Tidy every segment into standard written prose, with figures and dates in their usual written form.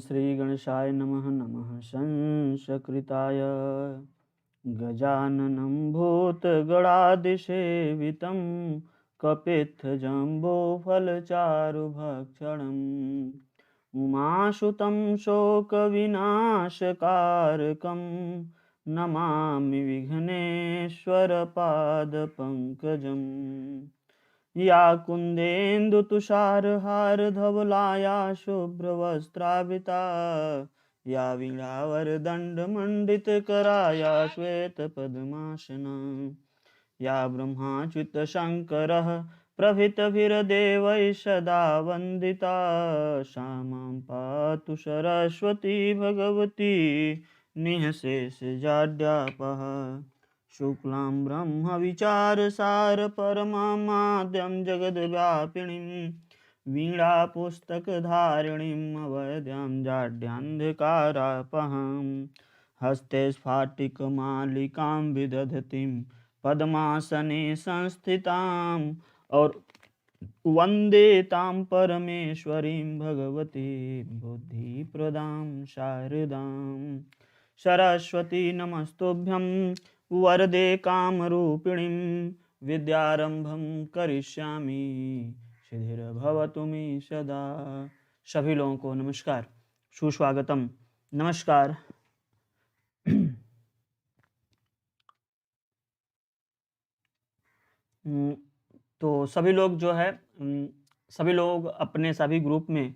श्री गणेशाय नमः। नमः संसकृताय गजाननं भूतगणादिसेवितं कपित्थजम्बोफलचारुभक्षणम् उमासुतं शोकविनाशकारकं नमामि विघ्नेश्वरपादपङ्कजम्। या कुन्देन्दुतुषारहारधवलाया शुभ्रवस्त्रावृता या वीणावरदण्डमण्डितकराया श्वेतपद्मासना या ब्रह्माच्युतशङ्करः प्रभृतिभिर्देवैः सदा वन्दिता सा मां पातु सरस्वती भगवती निःशेषजाड्यापः। शुक्लां ब्रह्मविचारसारपरमाद्यं जगद्व्यापिनीं वीणापुस्तकधारिणीम् अवध्यां जाड्यान्धकारापहां हस्ते स्फाटिकमालिकां विदधतीं पद्मासने संस्थिताम् और वन्दे तां परमेश्वरीं भगवतीं बुद्धिप्रदां शारदां। सरस्वती नमस्तुभ्यं वरदे कामरूपिणीं विद्यारंभं करिष्यामि सिद्धिर्भवतु मे सदा। सभी लोगों को नमस्कार, सुस्वागतम, नमस्कार। तो सभी लोग जो है सभी लोग अपने सभी ग्रुप में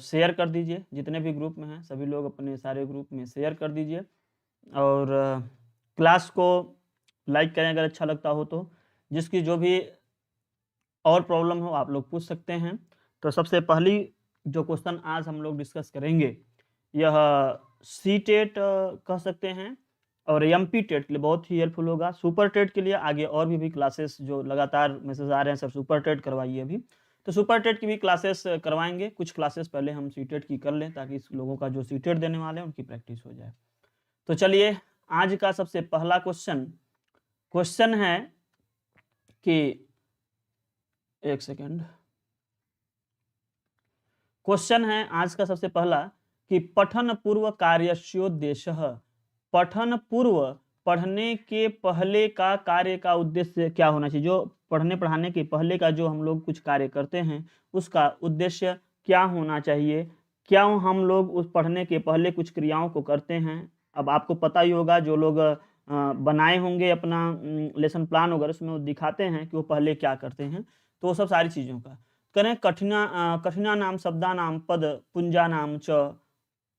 शेयर कर दीजिए। जितने भी ग्रुप में हैं सभी लोग अपने सारे ग्रुप में शेयर कर दीजिए और क्लास को लाइक करें अगर अच्छा लगता हो तो। जिसकी जो भी और प्रॉब्लम हो आप लोग पूछ सकते हैं। तो सबसे पहली जो क्वेश्चन आज हम लोग डिस्कस करेंगे यह सी टेट कह सकते हैं और एमपी टेट के लिए बहुत ही हेल्पफुल होगा। सुपर टेट के लिए आगे और भी क्लासेस जो लगातार मैसेज आ रहे हैं सर सुपर टेट करवाइए अभी, तो सुपर टेट की भी क्लासेस करवाएंगे। कुछ क्लासेस पहले हम सी टेट की कर लें ताकि इस लोगों का जो सी टेट देने वाले हैं उनकी प्रैक्टिस हो जाए। तो चलिए आज का सबसे पहला क्वेश्चन है कि एक सेकेंड, क्वेश्चन है आज का सबसे पहला कि पठन पूर्व कार्यस्योद्देश्य। पठन पूर्व पढ़ने के पहले का कार्य का उद्देश्य क्या होना चाहिए। जो पढ़ने पढ़ाने के पहले का जो हम लोग कुछ कार्य करते हैं उसका उद्देश्य क्या होना चाहिए। क्यों हम लोग उस पढ़ने के पहले कुछ क्रियाओं को करते हैं। अब आपको पता ही होगा जो लोग बनाए होंगे अपना लेसन प्लान वगैरह उसमें वो दिखाते हैं कि वो पहले क्या करते हैं। तो वो सब सारी चीज़ों का करें। कठिना नाम शब्दा नाम पद पुंजा नाम च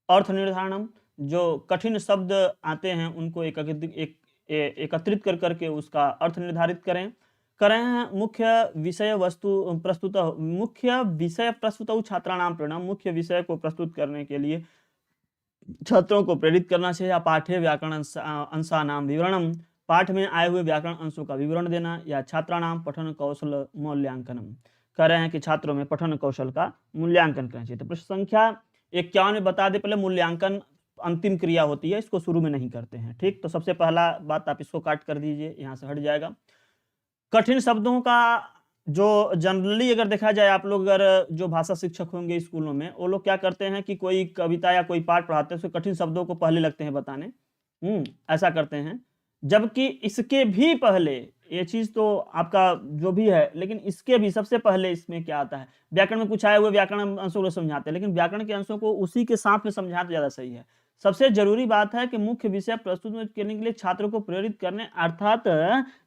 अर्थ निर्धारणम। जो कठिन शब्द आते हैं उनको एकत्रित कर करके उसका अर्थ निर्धारित करें। मुख्य विषय प्रस्तुत छात्राणाम प्रेरणा। मुख्य विषय को प्रस्तुत करने के लिए छात्रों को प्रेरित करना चाहिए। पाठ्य व्याकरण अंशानाम विवरणम। पाठ में आए हुए व्याकरण अंशों का विवरण देना। या छात्राणाम पठन कौशल मूल्यांकनम। कह रहे हैं कि छात्रों में पठन कौशल का मूल्यांकन करना चाहिए। तो प्रश्न संख्या 51 में बता दे पहले मूल्यांकन अंतिम क्रिया होती है, इसको शुरू में नहीं करते हैं। ठीक, तो सबसे पहला बात आप इसको काट कर दीजिए, यहाँ से हट जाएगा। कठिन शब्दों का जो जनरली अगर देखा जाए आप लोग अगर जो भाषा शिक्षक होंगे स्कूलों में वो लोग क्या करते हैं कि कोई कविता या कोई पाठ पढ़ाते हैं उसके कठिन शब्दों को पहले लगते हैं बताने। ऐसा करते हैं। जबकि इसके भी पहले ये चीज तो आपका जो भी है, लेकिन इसके भी सबसे पहले इसमें क्या आता है व्याकरण में कुछ आए हुए व्याकरण अंशों को समझाते हैं, लेकिन व्याकरण के अंशों को उसी के साथ में समझाना ज्यादा सही है। सबसे जरूरी बात है कि मुख्य विषय प्रस्तुत करने के लिए छात्रों को प्रेरित करने, अर्थात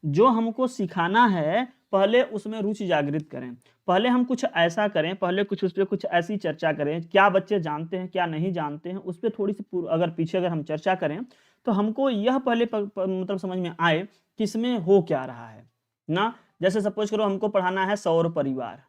जो हमको सिखाना है पहले उसमें रुचि जागृत करें। पहले हम कुछ ऐसा करें, पहले कुछ उस पर कुछ ऐसी चर्चा करें क्या बच्चे जानते हैं क्या नहीं जानते हैं उस पर थोड़ी सी अगर पीछे अगर हम चर्चा करें तो हमको यह पहले मतलब समझ में आए कि इसमें हो क्या रहा है ना। जैसे सपोज करो हमको पढ़ाना है सौर परिवार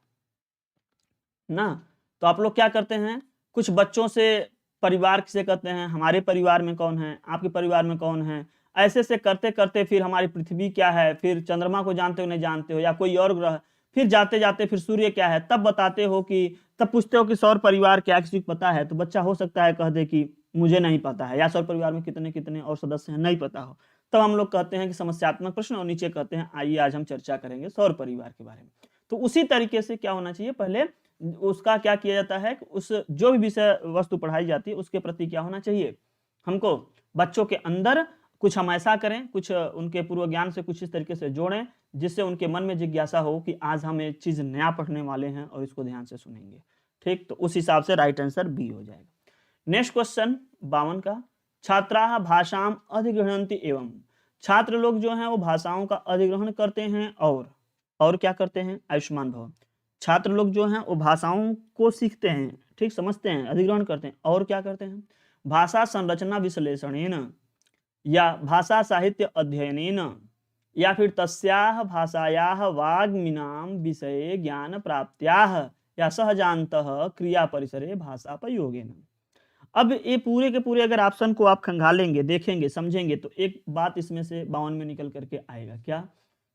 ना, तो आप लोग क्या करते हैं कुछ बच्चों से परिवार किसे कहते हैं, हमारे परिवार में कौन है, आपके परिवार में कौन है, ऐसे से करते करते फिर हमारी पृथ्वी क्या है, फिर चंद्रमा को जानते हो नहीं जानते हो या कोई और ग्रह, फिर जाते जाते फिर सूर्य क्या है, तब बताते हो कि तब पूछते हो कि सौर परिवार क्या किसी को पता है। तो बच्चा हो सकता है कह दे कि मुझे नहीं पता है, या सौर परिवार में कितने कितने और सदस्य हैं नहीं पता हो। तब हम लोग कहते हैं कि समस्यात्मक प्रश्न, और नीचे कहते हैं आइए आज हम चर्चा करेंगे सौर परिवार के बारे में। तो उसी तरीके से क्या होना चाहिए, पहले उसका क्या किया जाता है कि उस जो भी विषय वस्तु पढ़ाई जाती है उसके प्रति क्या होना चाहिए, हमको बच्चों के अंदर कुछ हम ऐसा करें, कुछ उनके पूर्व ज्ञान से कुछ इस तरीके से जोड़ें जिससे उनके मन में जिज्ञासा हो कि आज हम एक चीज नया पढ़ने वाले हैं और इसको ध्यान से सुनेंगे। ठीक, तो उस हिसाब से राइट आंसर बी हो जाएगा। नेक्स्ट क्वेश्चन 52 का, छात्रा भाषाम अधिग्रहणन्ति एवं, छात्र लोग जो हैं वो भाषाओं का अधिग्रहण करते हैं और क्या करते हैं, आयुष्मान भव, छात्र लोग जो हैं वो भाषाओं को सीखते हैं, ठीक, समझते हैं, अधिग्रहण करते हैं और क्या करते हैं, भाषा संरचना विश्लेषणेन या भाषा साहित्य अध्ययनेन या फिर तस्याह भाषायाः वाग्मिनां विषये ज्ञान प्राप्त्याः या सहजान्तः क्रिया परिसरे भाषा प्रयोगेन। अब ये पूरे के पूरे अगर ऑप्शन को आप खंगालेंगे, देखेंगे, समझेंगे तो एक बात इसमें से 52 में निकल करके आएगा, क्या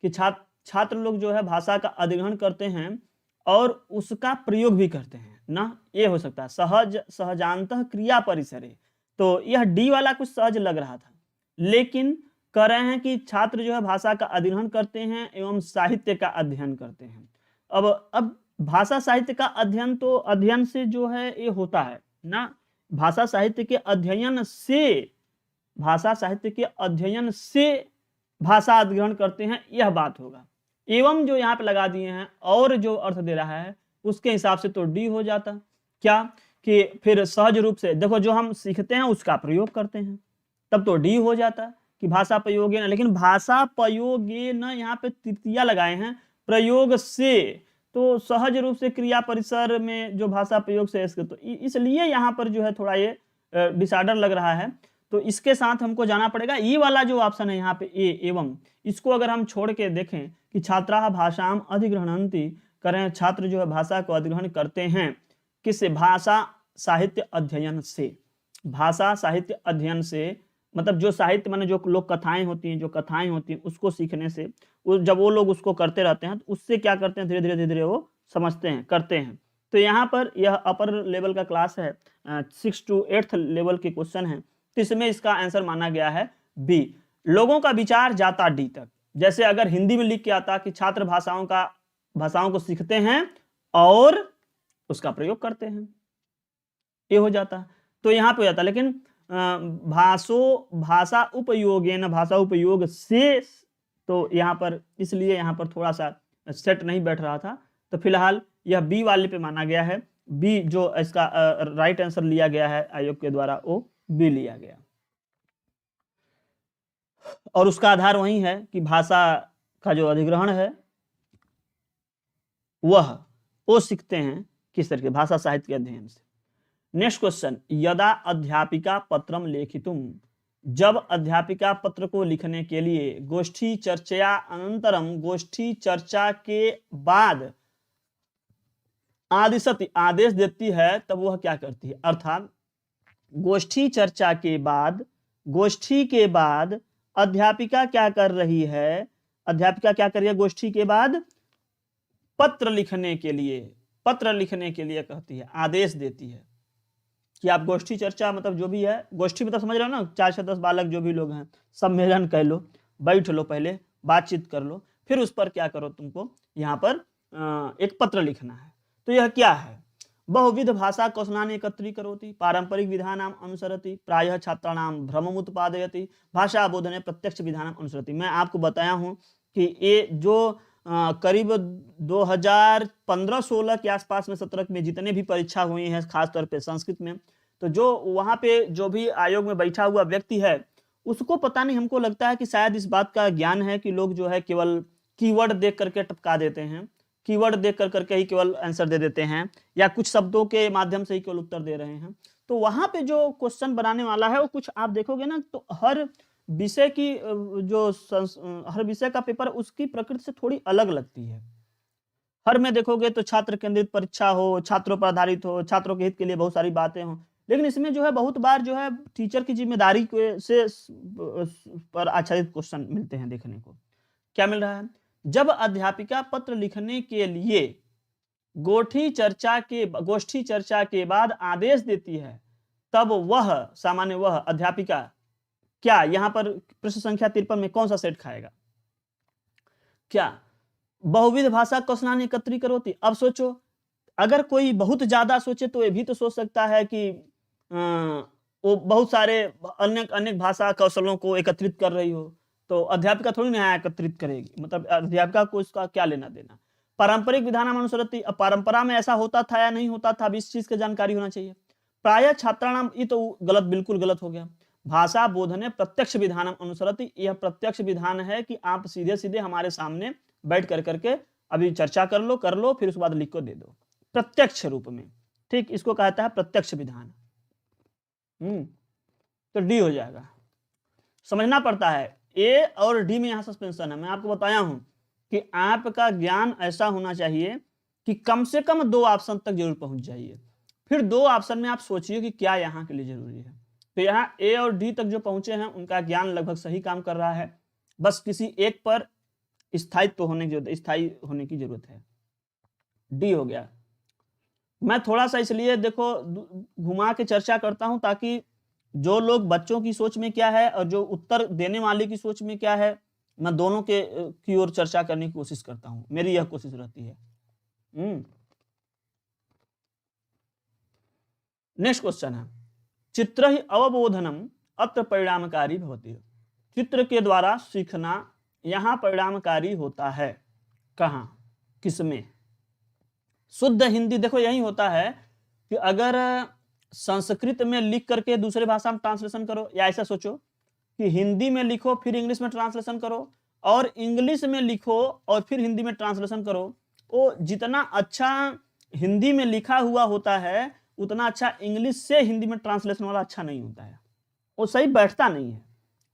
कि छात्र लोग जो है भाषा का अधिग्रहण करते हैं और उसका प्रयोग भी करते हैं ना, ये हो सकता है सहजान्तः क्रिया परिसरे। तो यह डी वाला कुछ सहज लग रहा था, लेकिन कह रहे हैं कि छात्र जो है भाषा का अधिग्रहण करते हैं एवं साहित्य का अध्ययन करते हैं। अब भाषा साहित्य का अध्ययन तो अध्ययन से जो है ये होता है ना, भाषा साहित्य के अध्ययन से, भाषा साहित्य के अध्ययन से भाषा अधिग्रहण करते हैं, यह बात होगा। एवं जो यहाँ पे लगा दिए हैं और जो अर्थ दे रहा है उसके हिसाब से तो डी हो जाता, क्या कि फिर सहज रूप से देखो जो हम सीखते हैं उसका प्रयोग करते हैं, तब तो डी हो जाता कि भाषा प्रयोगेन, लेकिन भाषा प्रयोगेन यहाँ पे तृतीया लगाए हैं प्रयोग से, तो सहज रूप से क्रिया परिसर में जो भाषा प्रयोग से, तो इसलिए यहाँ पर जो है थोड़ा ये डिसऑर्डर लग रहा है। तो इसके साथ हमको जाना पड़ेगा ये वाला जो ऑप्शन है यहाँ पे ए एवं, इसको अगर हम छोड़ के देखें कि छात्रा भाषाम अधिग्रहणन्ति, करें छात्र जो है भाषा को अधिग्रहण करते हैं, किससे, भाषा साहित्य अध्ययन से, भाषा साहित्य अध्ययन से मतलब जो साहित्य माने जो लोक कथाएं होती हैं, जो कथाएं होती हैं उसको सीखने से, जब वो लोग उसको करते रहते हैं तो उससे क्या करते हैं, धीरे धीरे वो समझते हैं, करते हैं। तो यहाँ पर यह अपर लेवल का क्लास है, 6 to 8th लेवल के क्वेश्चन है, तो इसमें इसका आंसर माना गया है बी। लोगों का विचार जाता डी तक, जैसे अगर हिंदी में लिख के आता कि छात्र भाषाओं को सीखते हैं और उसका प्रयोग करते हैं, ये हो जाता, तो यहाँ पे हो जाता। लेकिन भाषा उपयोगेन, भाषा उपयोग से, तो यहाँ पर इसलिए यहाँ पर थोड़ा सा सेट नहीं बैठ रहा था, तो फिलहाल यह बी वाले पे माना गया है, बी जो इसका राइट आंसर लिया गया है आयोग के द्वारा वो बी लिया गया, और उसका आधार वही है कि भाषा का जो अधिग्रहण है वो सीखते हैं किस तरीके, भाषा साहित्य के अध्ययन से। नेक्स्ट क्वेश्चन, यदा अध्यापिका पत्रम लेखितुम, जब अध्यापिका पत्र को लिखने के लिए गोष्ठी चर्चा अनंतरम, गोष्ठी चर्चा के बाद आदिशति, आदेश देती है, तब वह क्या करती है, अर्थात गोष्ठी चर्चा के बाद, गोष्ठी के बाद अध्यापिका क्या कर रही है, अध्यापिका क्या कर रही है गोष्ठी के बाद, पत्र लिखने के लिए कहती है, आदेश देती है कि आप गोष्ठी चर्चा मतलब जो भी है, गोष्ठी मतलब समझ रहे हो ना, 4 से 10 बालक जो भी लोग हैं, सम्मेलन कह लो, बैठ लो, पहले बातचीत कर लो, फिर उस पर क्या करो, तुमको यहाँ पर एक पत्र लिखना है। तो यह क्या है, बहुविध भाषा कौशलानि एकत्रीकरोति, पारंपरिक विधानाम अनुसरति, प्रायः छात्राणाम भ्रमम उत्पादयति, भाषा बोधने प्रत्यक्ष विधानम अनुसरति। मैं आपको बताया हूँ कि ये जो करीब 2015-16 के आसपास में 17 में जितने भी परीक्षा हुई हैं खासतौर पे संस्कृत में, तो जो वहाँ पे जो भी आयोग में बैठा हुआ व्यक्ति है उसको पता नहीं, हमको लगता है कि शायद इस बात का ज्ञान है कि लोग जो है केवल कीवर्ड देख करके टपका देते हैं, कीवर्ड देख करके ही केवल आंसर दे देते हैं, या कुछ शब्दों के माध्यम से ही केवल उत्तर दे रहे हैं। तो वहाँ पे जो क्वेश्चन बनाने वाला है वो कुछ आप देखोगे ना, तो हर विषय की हर विषय का पेपर उसकी प्रकृति से थोड़ी अलग लगती है। हर में देखोगे तो छात्र केंद्रित परीक्षा हो, छात्रों पर आधारित हो, छात्रों के हित के लिए बहुत सारी बातें हो, लेकिन इसमें जो है बहुत बार जो है टीचर की जिम्मेदारी से पर आधारित क्वेश्चन मिलते हैं देखने को। क्या मिल रहा है, जब अध्यापिका पत्र लिखने के लिए गोष्ठी चर्चा के बाद आदेश देती है, तब वह सामान्य वह अध्यापिका क्या यहाँ पर प्रश्न संख्या 53 में कौन सा सेट खाएगा, क्या बहुविध भाषा कौशलानि एकत्रीकरोति। अब सोचो अगर कोई बहुत ज्यादा सोचे तो ये भी तो सोच सकता है कि वो बहुत सारे अनेक अनेक भाषा कौशलों को एकत्रित कर रही हो, तो अध्यापिका थोड़ी ना एकत्रित करेगी, मतलब अध्यापिका को इसका क्या लेना देना। पारंपरिक विधानम अनुसरति, अब परंपरा में ऐसा होता था या नहीं होता था, अब इस चीज की जानकारी होना चाहिए। प्राय छात्राणाम, ये तो गलत, बिल्कुल गलत हो गया। भाषा बोधने प्रत्यक्ष विधानम अनुसरति, यह प्रत्यक्ष विधान है कि आप सीधे सीधे हमारे सामने बैठ कर करके अभी चर्चा कर लो, फिर उसके बाद लिख को दे दो प्रत्यक्ष रूप में, ठीक, इसको कहता है प्रत्यक्ष विधान। तो डी हो जाएगा। समझना पड़ता है, ए और डी में यहां सस्पेंशन है। मैं आपको बताया हूं कि आपका ज्ञान ऐसा होना चाहिए कि कम से कम 2 ऑप्शन तक जरूर पहुंच जाइए, फिर 2 ऑप्शन में आप सोचिए कि क्या यहाँ के लिए जरूरी है। तो यहाँ ए और डी तक जो पहुंचे हैं उनका ज्ञान लगभग सही काम कर रहा है, बस किसी एक पर स्थायित्व होने की जरूरत, स्थायी होने की जरूरत है। डी हो गया। मैं थोड़ा सा इसलिए देखो घुमा के चर्चा करता हूं ताकि जो लोग बच्चों की सोच में क्या है और जो उत्तर देने वाले की सोच में क्या है, मैं दोनों के की ओर चर्चा करने की कोशिश करता हूं, मेरी यह कोशिश रहती है। नेक्स्ट क्वेश्चन है, चित्र ही अवबोधनम अत्र परिणामकारी भवति। चित्र के द्वारा सीखना यहाँ परिणामकारी होता है, कहाँ, किसमें? शुद्ध हिंदी देखो यही होता है कि अगर संस्कृत में लिख करके दूसरे भाषा में ट्रांसलेशन करो, या ऐसा सोचो कि हिंदी में लिखो फिर इंग्लिश में ट्रांसलेशन करो, और इंग्लिश में लिखो और फिर हिंदी में ट्रांसलेशन करो, वो जितना अच्छा हिंदी में लिखा हुआ होता है उतना अच्छा इंग्लिश से हिंदी में ट्रांसलेशन वाला अच्छा नहीं होता है, वो सही बैठता नहीं है।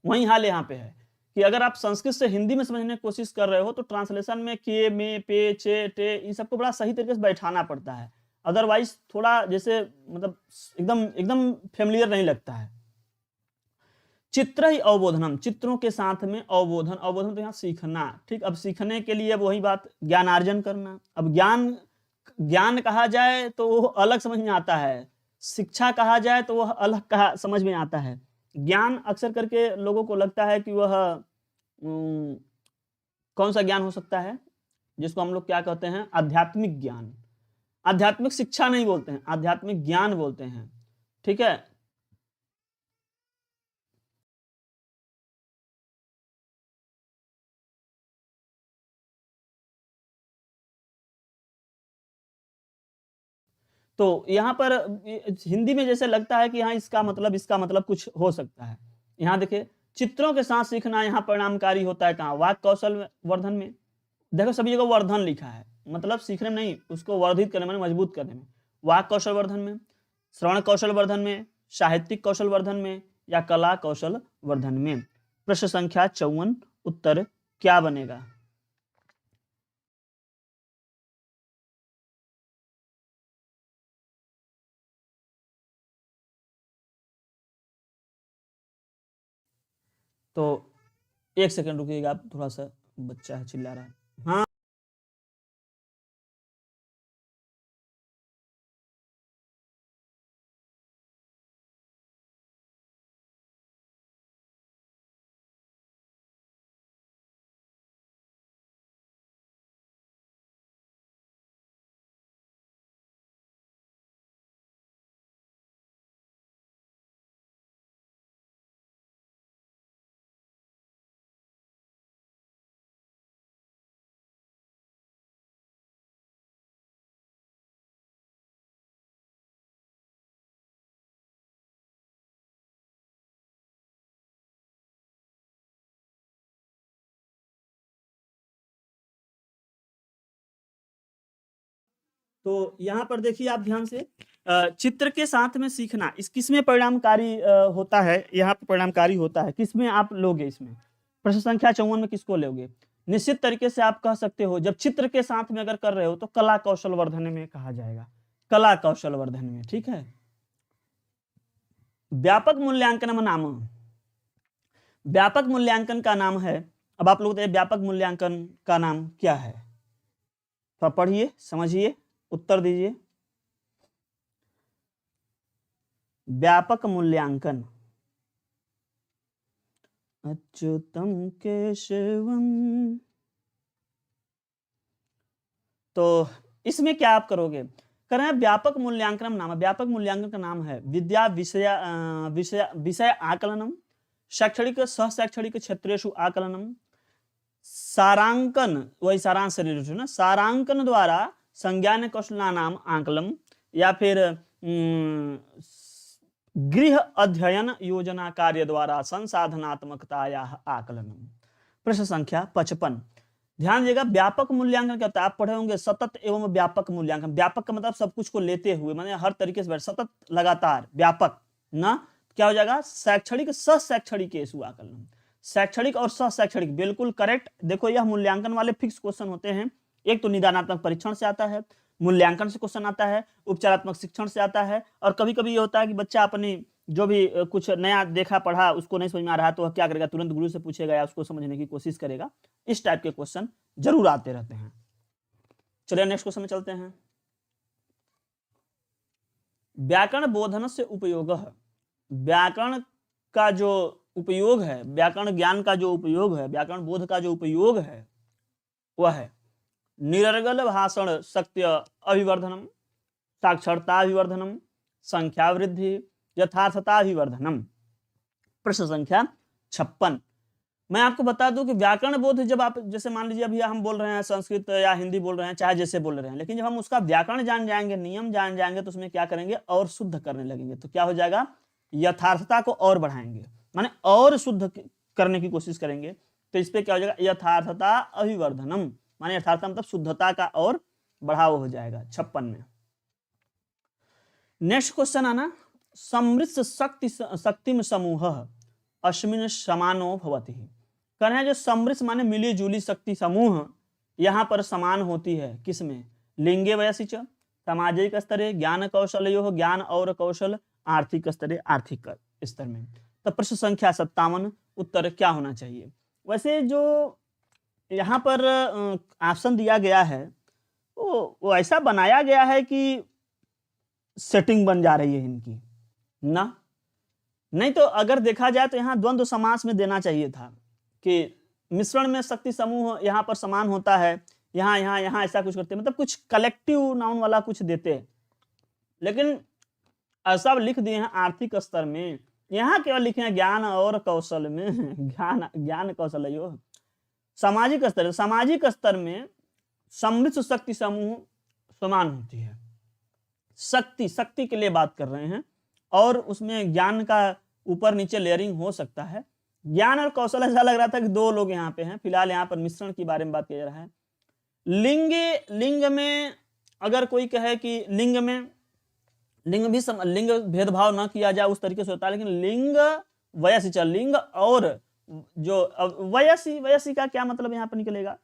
वही हाल यहाँ पे है कि अगर आप संस्कृत से हिंदी में समझने की कोशिश कर रहे हो तो ट्रांसलेशन में के, में, पे, चे, टे, इन सबको बड़ा सही तरीके से बैठाना पड़ता है, अदरवाइज थोड़ा जैसे मतलब एकदम एकदम फेमिलियर नहीं लगता है। चित्र ही अवबोधनम, चित्रों के साथ में अवबोधन, अवबोधन तो यहाँ सीखना, ठीक। अब सीखने के लिए वही बात, ज्ञानार्जन करना। अब ज्ञान कहा जाए तो वो अलग समझ में आता है, शिक्षा कहा जाए तो वह अलग कहा समझ में आता है। ज्ञान अक्सर करके लोगों को लगता है कि वह कौन सा ज्ञान हो सकता है, जिसको हम लोग क्या कहते हैं, आध्यात्मिक ज्ञान। आध्यात्मिक शिक्षा नहीं बोलते हैं, आध्यात्मिक ज्ञान बोलते हैं, ठीक है। तो यहाँ पर हिंदी में जैसे लगता है कि हाँ इसका मतलब कुछ हो सकता है। यहाँ देखिए, चित्रों के साथ सीखना यहाँ परिणामकारी होता है, कहाँ, वाक कौशल वर्धन में। देखो सभी जगह वर्धन लिखा है, मतलब सीखने में नहीं, उसको वर्धित करने में, मजबूत करने में। वाक कौशल वर्धन में, श्रवण कौशल वर्धन में, साहित्यिक कौशल वर्धन में, या कला कौशल वर्धन में। प्रश्न संख्या 54, उत्तर क्या बनेगा? तो 1 सेकंड रुकिएगा आप, थोड़ा सा बच्चा है चिल्ला रहा है। हाँ, तो यहाँ पर देखिए आप ध्यान से, चित्र के साथ में सीखना इस किसमें परिणामकारी होता है, यहाँ पर परिणामकारी होता है, किसमें आप लोगे इसमें? प्रश्न संख्या 54 में किसको लोगे? निश्चित तरीके से आप कह सकते हो, जब चित्र के साथ में अगर कर रहे हो तो कला कौशल वर्धन में कहा जाएगा, कला कौशल वर्धन में, ठीक है। व्यापक मूल्यांकन नाम, व्यापक मूल्यांकन का नाम है, अब आप लोग बताइए व्यापक मूल्यांकन का नाम क्या है? तो पढ़िए, समझिए, उत्तर दीजिए। व्यापक मूल्यांकन, अच्युतम केशवम। तो इसमें क्या आप करोगे? कर रहे हैं व्यापक मूल्यांकन नाम है। व्यापक मूल्यांकन का नाम है विद्या विषय आकलनम, शैक्षणिक सह शैक्षणिक क्षेत्रेषु आकलनम, सारांकन वही सारांश शरीर ना, सारांकन द्वारा संज्ञान कौशलानाम आकलन, या फिर गृह अध्ययन योजना कार्य द्वारा संसाधनात्मकताया आकलनम। प्रश्न संख्या 55। ध्यान दीजिएगा, व्यापक मूल्यांकन क्या होता है? आप पढ़े होंगे सतत एवं व्यापक मूल्यांकन। व्यापक का मतलब सब कुछ को लेते हुए, माने हर तरीके से सतत लगातार, व्यापक ना क्या हो जाएगा? शैक्षणिक सह शैक्षणिक आकलन। शैक्षणिक और सह शैक्षणिक, बिल्कुल करेक्ट। देखो यह मूल्यांकन वाले फिक्स क्वेश्चन होते हैं। एक तो निदानात्मक परीक्षण से आता है, मूल्यांकन से क्वेश्चन आता है, उपचारात्मक शिक्षण से आता है, और कभी कभी ये होता है कि बच्चा अपनी जो भी कुछ नया देखा पढ़ा उसको नहीं समझ में आ रहा तो वह क्या करेगा? तुरंत गुरु से पूछेगा या उसको समझने की कोशिश करेगा। इस टाइप के क्वेश्चन जरूर आते रहते हैं। चलिए नेक्स्ट क्वेश्चन में चलते हैं। व्याकरण बोधन से उपयोग। व्याकरण का जो उपयोग है, व्याकरण ज्ञान का जो उपयोग है, व्याकरण बोध का जो उपयोग है वह है निरर्गल भाषण शक्ति अभिवर्धनम, साक्षरता अभिवर्धनम, संख्या वृद्धि, यथार्थता अभिवर्धनम। प्रश्न संख्या 56। मैं आपको बता दूं कि व्याकरण बोध जब आप, जैसे मान लीजिए अभी हम बोल रहे हैं संस्कृत या हिंदी बोल रहे हैं, चाहे जैसे बोल रहे हैं, लेकिन जब हम उसका व्याकरण जान जाएंगे, नियम जान जाएंगे, तो उसमें क्या करेंगे? और शुद्ध करने लगेंगे। तो क्या हो जाएगा? यथार्थता को और बढ़ाएंगे, माने और शुद्ध करने की कोशिश करेंगे। तो इस पे क्या हो जाएगा? यथार्थता अभिवर्धनम, माने यथार्थता मतलब शुद्धता का और बढ़ाव हो जाएगा 56 में। नेक्स्ट क्वेश्चन आना, समृद्ध शक्तिम समूह अस्मिन् समानो भवति। कहना है जो समृद्ध माने मिली जुली शक्ति समूह यहाँ पर समान होती है, किसमें? लिंगे वयसि च, सामाजिक स्तरे, ज्ञान कौशलयोः, ज्ञान और कौशल, आर्थिक स्तरे, आर्थिक स्तर में। तो प्रश्न संख्या 57, उत्तर क्या होना चाहिए? वैसे जो यहाँ पर ऑप्शन दिया गया है वो ऐसा बनाया गया है कि सेटिंग बन जा रही है इनकी ना, नहीं तो अगर देखा जाए तो यहाँ द्वंद्व समास में देना चाहिए था कि मिश्रण में शक्ति समूह यहाँ पर समान होता है, यहाँ यहाँ यहाँ ऐसा कुछ करते, मतलब कुछ कलेक्टिव नाउन वाला कुछ देते, लेकिन ऐसा लिख दिए हैं आर्थिक स्तर में। यहाँ केवल लिखे हैं ज्ञान और कौशल में, ज्ञान कौशल यो। सामाजिक स्तर, सामाजिक स्तर में समृद्ध शक्ति समूह समान होती है। शक्ति के लिए बात कर रहे हैं, और उसमें ज्ञान का ऊपर नीचे लेयरिंग हो सकता है। ज्ञान और कौशल ऐसा लग रहा था कि दो लोग यहाँ पे हैं, फिलहाल यहाँ पर मिश्रण की बारे में बात किया जा रहा है। लिंग में अगर कोई कहे कि लिंग भी लिंग भेदभाव ना किया जाए उस तरीके से होता है, लेकिन लिंग वयसी चल, लिंग और जो वयसी का क्या मतलब यहाँ पर निकलेगा?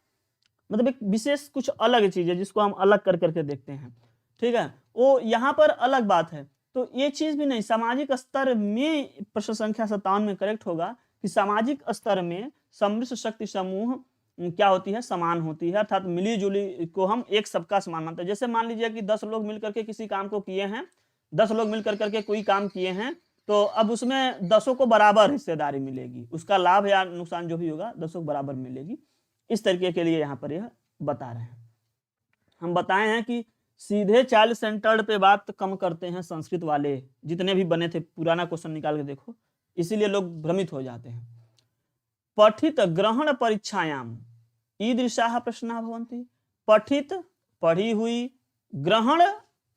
मतलब एक विशेष कुछ अलग चीज है जिसको हम अलग कर करके देखते हैं, ठीक है, वो यहाँ पर अलग बात है। तो ये चीज भी नहीं, सामाजिक स्तर में प्रश्न संख्या 57 में करेक्ट होगा कि सामाजिक स्तर में समृद्ध शक्ति समूह क्या होती है? समान होती है, अर्थात मिली जुली को हम एक सबका समान मानते हैं। जैसे मान लीजिए कि 10 लोग मिलकर के किसी काम को किए हैं, 10 लोग मिलकर करके कोई काम किए हैं, तो अब उसमें 10 को बराबर हिस्सेदारी मिलेगी, उसका लाभ या नुकसान जो भी होगा 10 को बराबर मिलेगी। इस तरीके के लिए यहाँ पर यह बता रहे हैं। हम बताए हैं कि सीधे चाइल्ड सेंटर्ड पे बात कम करते हैं संस्कृत वाले, जितने भी बने थे, पुराना क्वेश्चन निकाल के देखो, इसीलिए लोग भ्रमित हो जाते हैं। पठित ग्रहण परीक्षायाम ईदृशाः प्रश्नाः भवन्ति। पठित पढ़ी हुई, ग्रहण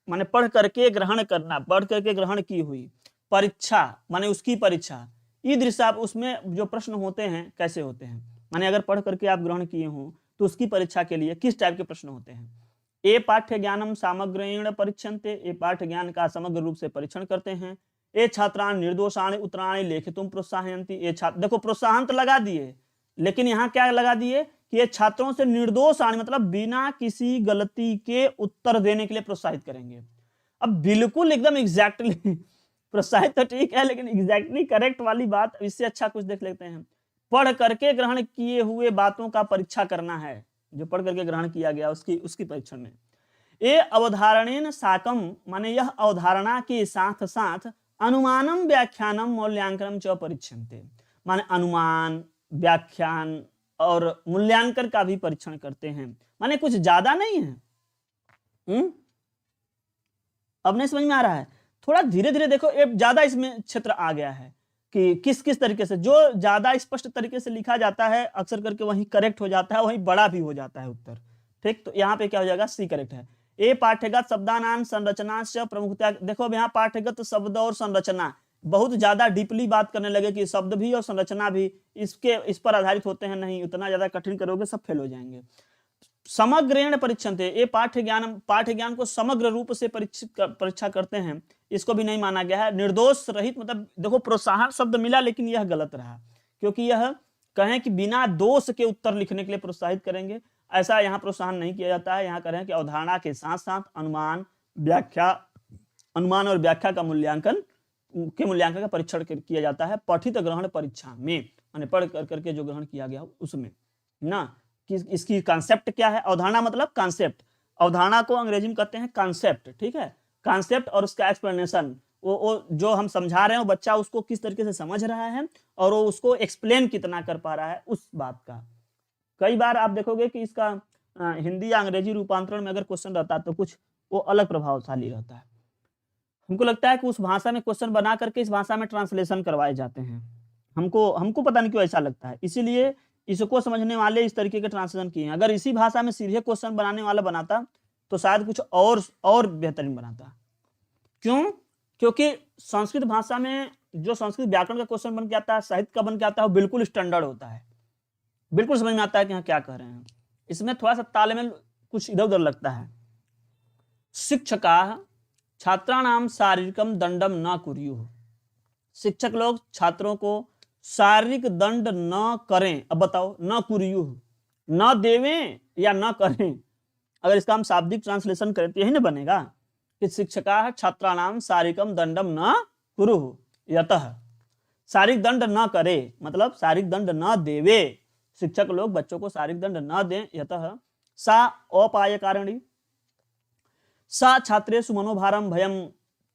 माने पढ़ करके ग्रहण करना, पढ़ करके ग्रहण की हुई, परीक्षा माने उसकी परीक्षा, ईदृशा उसमें जो प्रश्न होते हैं कैसे होते हैं, माने अगर पढ़ करके आप ग्रहण किए हो तो उसकी परीक्षा के लिए किस टाइप के प्रश्न होते हैं। ए पाठ्य ज्ञानम सामग्रेण परीक्षन्ते, ए पाठ्य ज्ञान का समग्र रूप से परीक्षण करते हैं। ए छात्रान निर्दोषाणि उत्तराणि लेखितुम प्रोत्साहयन्ति, ए छात्र, देखो प्रोत्साहन तो लगा दिए, लेकिन यहाँ क्या लगा दिए कि ये छात्रों से निर्दोषाणि मतलब बिना किसी गलती के उत्तर देने के लिए प्रोत्साहित करेंगे। अब बिल्कुल एकदम एग्जैक्टली प्रोत्साहित तो ठीक है, लेकिन एग्जैक्टली करेक्ट वाली बात, इससे अच्छा कुछ देख लेते हैं। पढ़ करके ग्रहण किए हुए बातों का परीक्षा करना है, जो पढ़ करके ग्रहण किया गया उसकी परीक्षण में। ये अवधारणेन साकम माने यह अवधारणा के साथ साथ अनुमानम व्याख्यानम मूल्यांकनम च परीक्षन्ते, माने अनुमान व्याख्यान और मूल्यांकन का भी परीक्षण करते हैं, माने कुछ ज्यादा नहीं है। अब नहीं समझ में आ रहा है? थोड़ा धीरे धीरे देखो, ये ज्यादा इसमें क्षेत्र आ गया है कि किस किस तरीके से, जो ज्यादा स्पष्ट तरीके से लिखा जाता है अक्सर करके वही करेक्ट हो जाता है, वही बड़ा भी हो जाता है उत्तर। ठीक, तो यहाँ पे क्या हो जाएगा? सी करेक्ट है। ए पाठ्यगत शब्दानां संरचना से प्रमुखता, देखो अब यहाँ पाठ्यगत शब्द और संरचना बहुत ज्यादा डीपली बात करने लगे कि शब्द भी और संरचना भी इस पर आधारित होते हैं, नहीं उतना ज्यादा कठिन करोगे सब फेल हो जाएंगे। समग्रेण परीक्षण थे, ये पाठ्य ज्ञान को समग्र रूप से परीक्षा करते हैं, इसको भी नहीं माना गया है। निर्दोष रहित, मतलब देखो प्रोत्साहन शब्द मिला लेकिन यह गलत रहा, क्योंकि यह कहें कि बिना दोष के उत्तर लिखने के लिए प्रोत्साहित करेंगे, ऐसा यहाँ प्रोत्साहन नहीं किया जाता है। यहाँ करें कि अवधारणा के साथ साथ अनुमान और व्याख्या का मूल्यांकन का परीक्षण किया जाता है पठित ग्रहण परीक्षा में, यानी पढ़ करके जो ग्रहण किया गया उसमें ना, कि इसकी कॉन्सेप्ट क्या है। अवधारणा मतलब कॉन्सेप्ट, अवधारणा को अंग्रेजी में कहते हैं कॉन्सेप्ट, ठीक है। कॉन्सेप्ट और उसका एक्सप्लेनेशन, वो जो हम समझा रहे हैं वो बच्चा उसको किस तरीके से समझ रहा है और वो उसको एक्सप्लेन कितना कर पा रहा है, उस बात का। कई बार आप देखोगे कि इसका हिंदी या अंग्रेजी रूपांतरण में अगर क्वेश्चन रहता है तो कुछ वो अलग प्रभावशाली रहता है। हमको लगता है कि उस भाषा में क्वेश्चन बना करके इस भाषा में ट्रांसलेशन करवाए जाते हैं, हमको पता नहीं क्यों ऐसा लगता है, इसीलिए इसको समझने वाले इस तरीके के ट्रांसलेशन किए हैं। अगर इसी भाषा में सीधे क्वेश्चन बनाने वाला बनाता तो शायद कुछ और बेहतरीन बनाता। क्यों? क्योंकि संस्कृत भाषा में जो संस्कृत व्याकरण का क्वेश्चन बन के आता है, साहित्य का बन के आता है, वो बिल्कुल स्टैंडर्ड होता है, बिल्कुल समझ में आता है कि हाँ क्या कह रहे हैं। इसमें थोड़ा सा तालमेल कुछ इधर उधर लगता है। शिक्षका छात्राणाम शारीरिकम दंडम न कुर्युः, शिक्षक लोग छात्रों को शारीरिक दंड न करें। अब बताओ, न कुर्युः, न देवें या न करें, अगर इसका हम शाब्दिक ट्रांसलेशन करें तो यही ना बनेगा कि शिक्षका छात्राणाम शारीरिकम दंडम न कुरुः, यतः शारीरिक दंड न करे मतलब शारीरिक दंड न देवे, शिक्षक लोग बच्चों को शारीरिक दंड न दें, यतः सा अपायकारिणी सा छात्रेषु मनोभारम भयम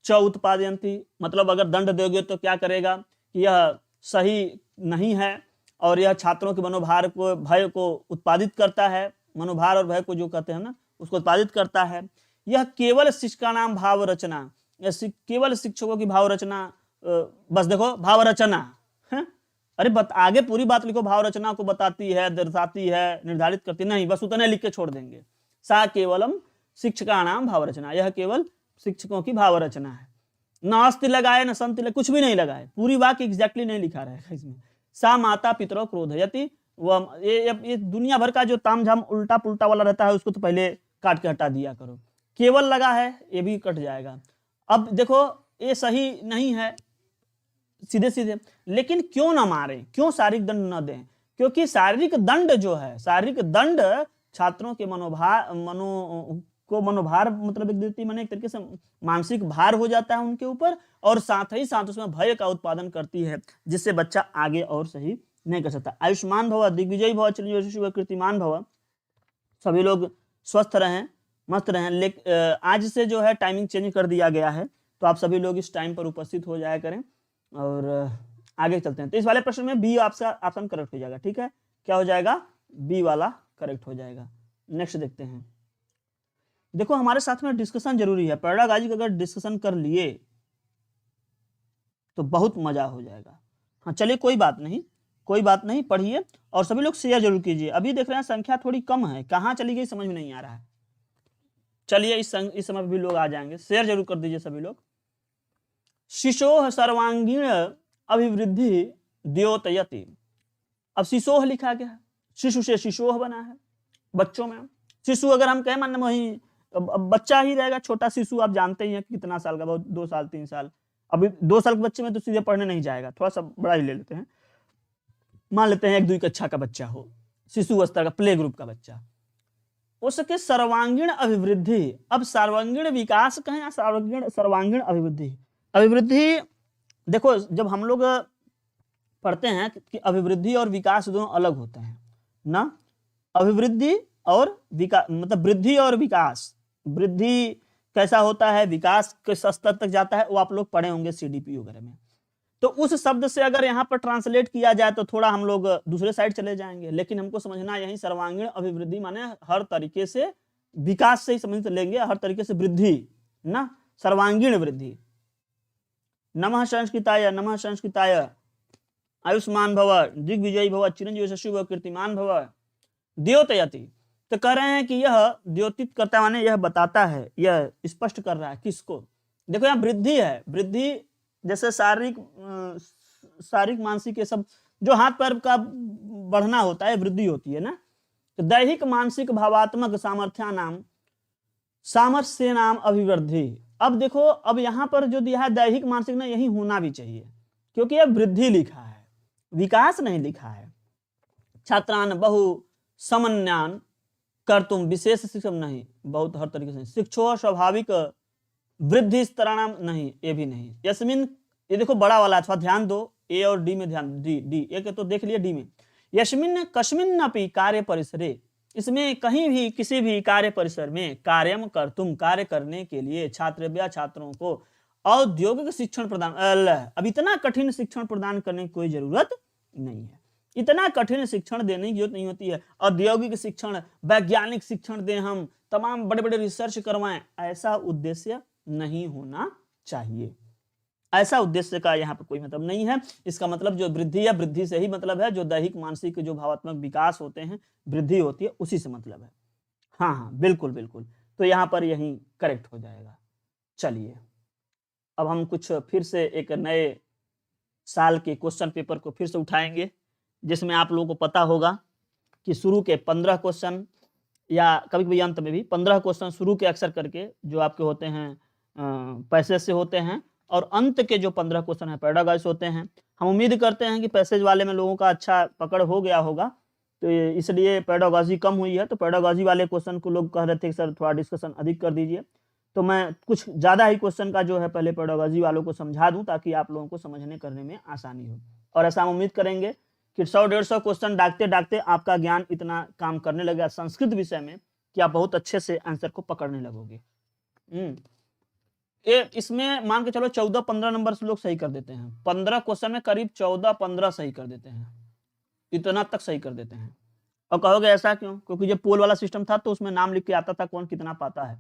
च उत्पादयन्ति, मतलब अगर दंड दोगे तो क्या करेगा कि यह सही नहीं है और यह छात्रों के मनोभार को, भय को उत्पादित करता है, मनोभार और भय को जो कहते हैं ना उसको उत्पादित करता है। यह केवल शिक्षकाणाम भाव रचना, केवल शिक्षकों की भाव रचना, बस देखो भाव रचना है, अरे आगे पूरी बात लिखो, भाव रचना को बताती है, दर्शाती है, निर्धारित करती नहीं, बस उतने लिख के छोड़ देंगे। सा केवलम शिक्षकाणाम भाव रचना, यह केवल शिक्षकों की भाव रचना है। न अस्ति लगाए न संति लगाए, कुछ भी नहीं लगाए, पूरी वाक्य एग्जैक्टली नहीं लिखा रहेगा इसमें। सा माता पितरों क्रोधयति, वह ये दुनिया भर का जो तामझाम उल्टा पुल्टा वाला रहता है उसको तो पहले काट के हटा दिया करो। केवल लगा है ये भी कट जाएगा। अब देखो ये सही नहीं है सीधे सीधे, लेकिन क्यों ना मारे, क्यों शारीरिक दंड न दें? क्योंकि शारीरिक दंड जो है, शारीरिक दंड छात्रों के मनोभार मतलब एक तरीके से मानसिक भार हो जाता है उनके ऊपर, और साथ ही साथ उसमें भय का उत्पादन करती है, जिससे बच्चा आगे और सही नहीं कर सकता। आयुष्मान भव, दिग्विजयी भव, चिरंजीवी भव, कीर्तिमान भव, सभी लोग स्वस्थ रहें, मस्त रहें। लेकिन आज से जो है टाइमिंग चेंज कर दिया गया है, तो आप सभी लोग इस टाइम पर उपस्थित हो जाया करें और आगे चलते हैं। तो इस वाले प्रश्न में बी आपका ऑप्शन करेक्ट हो जाएगा, ठीक है। क्या हो जाएगा? बी वाला करेक्ट हो जाएगा। नेक्स्ट देखते हैं। देखो हमारे साथ में डिस्कशन जरूरी है, पैराडाइज का अगर डिस्कशन कर लिए तो बहुत मजा हो जाएगा। हाँ चलिए कोई बात नहीं, पढ़िए और सभी लोग शेयर जरूर कीजिए। अभी देख रहे हैं संख्या थोड़ी कम है, कहाँ चली गई समझ में नहीं आ रहा है। चलिए इस समय भी लोग आ जाएंगे, शेयर जरूर कर दीजिए सभी लोग। शिशोह सर्वांगीण अभिवृद्धि द्योतयति, अब शिशोह लिखा गया है, शिशु से शिशोह बना है। बच्चों में शिशु अगर हम कहें मान वही बच्चा ही रहेगा, छोटा शिशु आप जानते ही हैं कितना साल का, बहुत 2 साल 3 साल। अभी 2 साल के बच्चे में तो सीधे पढ़ने नहीं जाएगा, थोड़ा सा बड़ा ही ले लेते हैं, मान लेते हैं 1-2 कक्षा का बच्चा हो, शिशु स्तर का प्ले ग्रुप का बच्चा, उसके सर्वांगीण अभिवृद्धि। अब सर्वांगीण विकास कहें, सर्वांगीण अभिवृद्धि देखो जब हम लोग पढ़ते हैं कि अभिवृद्धि और विकास दोनों अलग होते हैं ना। अभिवृद्धि और विकास मतलब वृद्धि और विकास, वृद्धि कैसा होता है, विकास किस स्तर तक जाता है, वो आप लोग पढ़े होंगे सीडीपी वगैरह में। तो उस शब्द से अगर यहाँ पर ट्रांसलेट किया जाए तो थोड़ा हम लोग दूसरे साइड चले जाएंगे, लेकिन हमको समझना यही सर्वांगीण अभिवृद्धि माने हर तरीके से विकास से ही समझ लेंगे, हर तरीके से वृद्धि ना, सर्वांगीण वृद्धि। नमः संस्कृताय आयुष्मान भव, दिग्विजयी भव, चिरंजीव शशि भव, कीर्तिमान भव, द्योतयति। तो कह रहे हैं कि यह द्योतित करता माने यह बताता है, यह स्पष्ट कर रहा है किसको। देखो यहाँ वृद्धि है, वृद्धि जैसे शारीरिक मानसिक ये सब जो हाथ पैर का बढ़ना होता है वृद्धि होती है ना। तो दैहिक मानसिक भावात्मक सामर्थ्य नाम अभिवृद्धि। अब देखो, अब यहाँ पर जो दिया है दैहिक मानसिक ना, यही होना भी चाहिए क्योंकि यह वृद्धि लिखा है, विकास नहीं लिखा है। छात्रान बहु समन्यान कर तुम विशेष शिक्षण नहीं, बहुत हर तरीके से शिक्षो स्वाभाविक वृद्धि स्तराणाम नहीं, ये भी नहीं। यस्मिन, ये देखो बड़ा वाला, थोड़ा ध्यान दो, ए और डी में ध्यान, डी एक तो देख लिया, डी में यस्मिन कस्मिन अपि कार्य परिसरे, इसमें कहीं भी किसी भी कार्य परिसर में कार्यम कर तुम कार्य करने के लिए छात्रों को औद्योगिक शिक्षण प्रदान। अब इतना कठिन शिक्षण प्रदान करने की कोई जरूरत नहीं है, इतना कठिन शिक्षण देने की जरूरत नहीं होती है। औद्योगिक शिक्षण, वैज्ञानिक शिक्षण दें, हम तमाम बड़े बड़े रिसर्च करवाएं, ऐसा उद्देश्य नहीं होना चाहिए। ऐसा उद्देश्य का यहाँ पर कोई मतलब नहीं है। इसका मतलब जो वृद्धि है, वृद्धि से ही मतलब है, जो दैहिक मानसिक जो भावात्मक विकास होते हैं, वृद्धि होती है, उसी से मतलब है। हाँ हाँ बिल्कुल बिल्कुल, तो यहाँ पर यही करेक्ट हो जाएगा। चलिए अब हम कुछ फिर से एक नए साल के क्वेश्चन पेपर को फिर से उठाएंगे, जिसमें आप लोगों को पता होगा कि शुरू के 15 क्वेश्चन या कभी कभी अंत में भी 15 क्वेश्चन शुरू के अक्सर करके जो आपके होते हैं पैसेज से होते हैं, और अंत के जो 15 क्वेश्चन है पैराडाइज से होते हैं। हम उम्मीद करते हैं कि पैसेज वाले में लोगों का अच्छा पकड़ हो गया होगा, तो इसलिए पैडागॉजी कम हुई है। तो पैडागॉजी वाले क्वेश्चन को लोग कह रहे थे कि सर थोड़ा डिस्कशन अधिक कर दीजिए, तो मैं कुछ ज़्यादा ही क्वेश्चन का जो है पहले पैडागॉजी वालों को समझा दूं, ताकि आप लोगों को समझने करने में आसानी हो। और ऐसा हम उम्मीद करेंगे कि 100-150 क्वेश्चन डाकते डाकते आपका ज्ञान इतना काम करने लगेगा संस्कृत विषय में कि आप बहुत अच्छे से आंसर को पकड़ने लगोगे। इसमें मान के चलो 14-15 नंबर से लोग सही कर देते हैं, 15 क्वेश्चन में करीब 14-15 सही कर देते हैं, इतना तक सही कर देते हैं। और कहोगे ऐसा क्यों? क्योंकि जब पोल वाला सिस्टम था तो उसमें नाम लिख के आता था कौन कितना पाता है,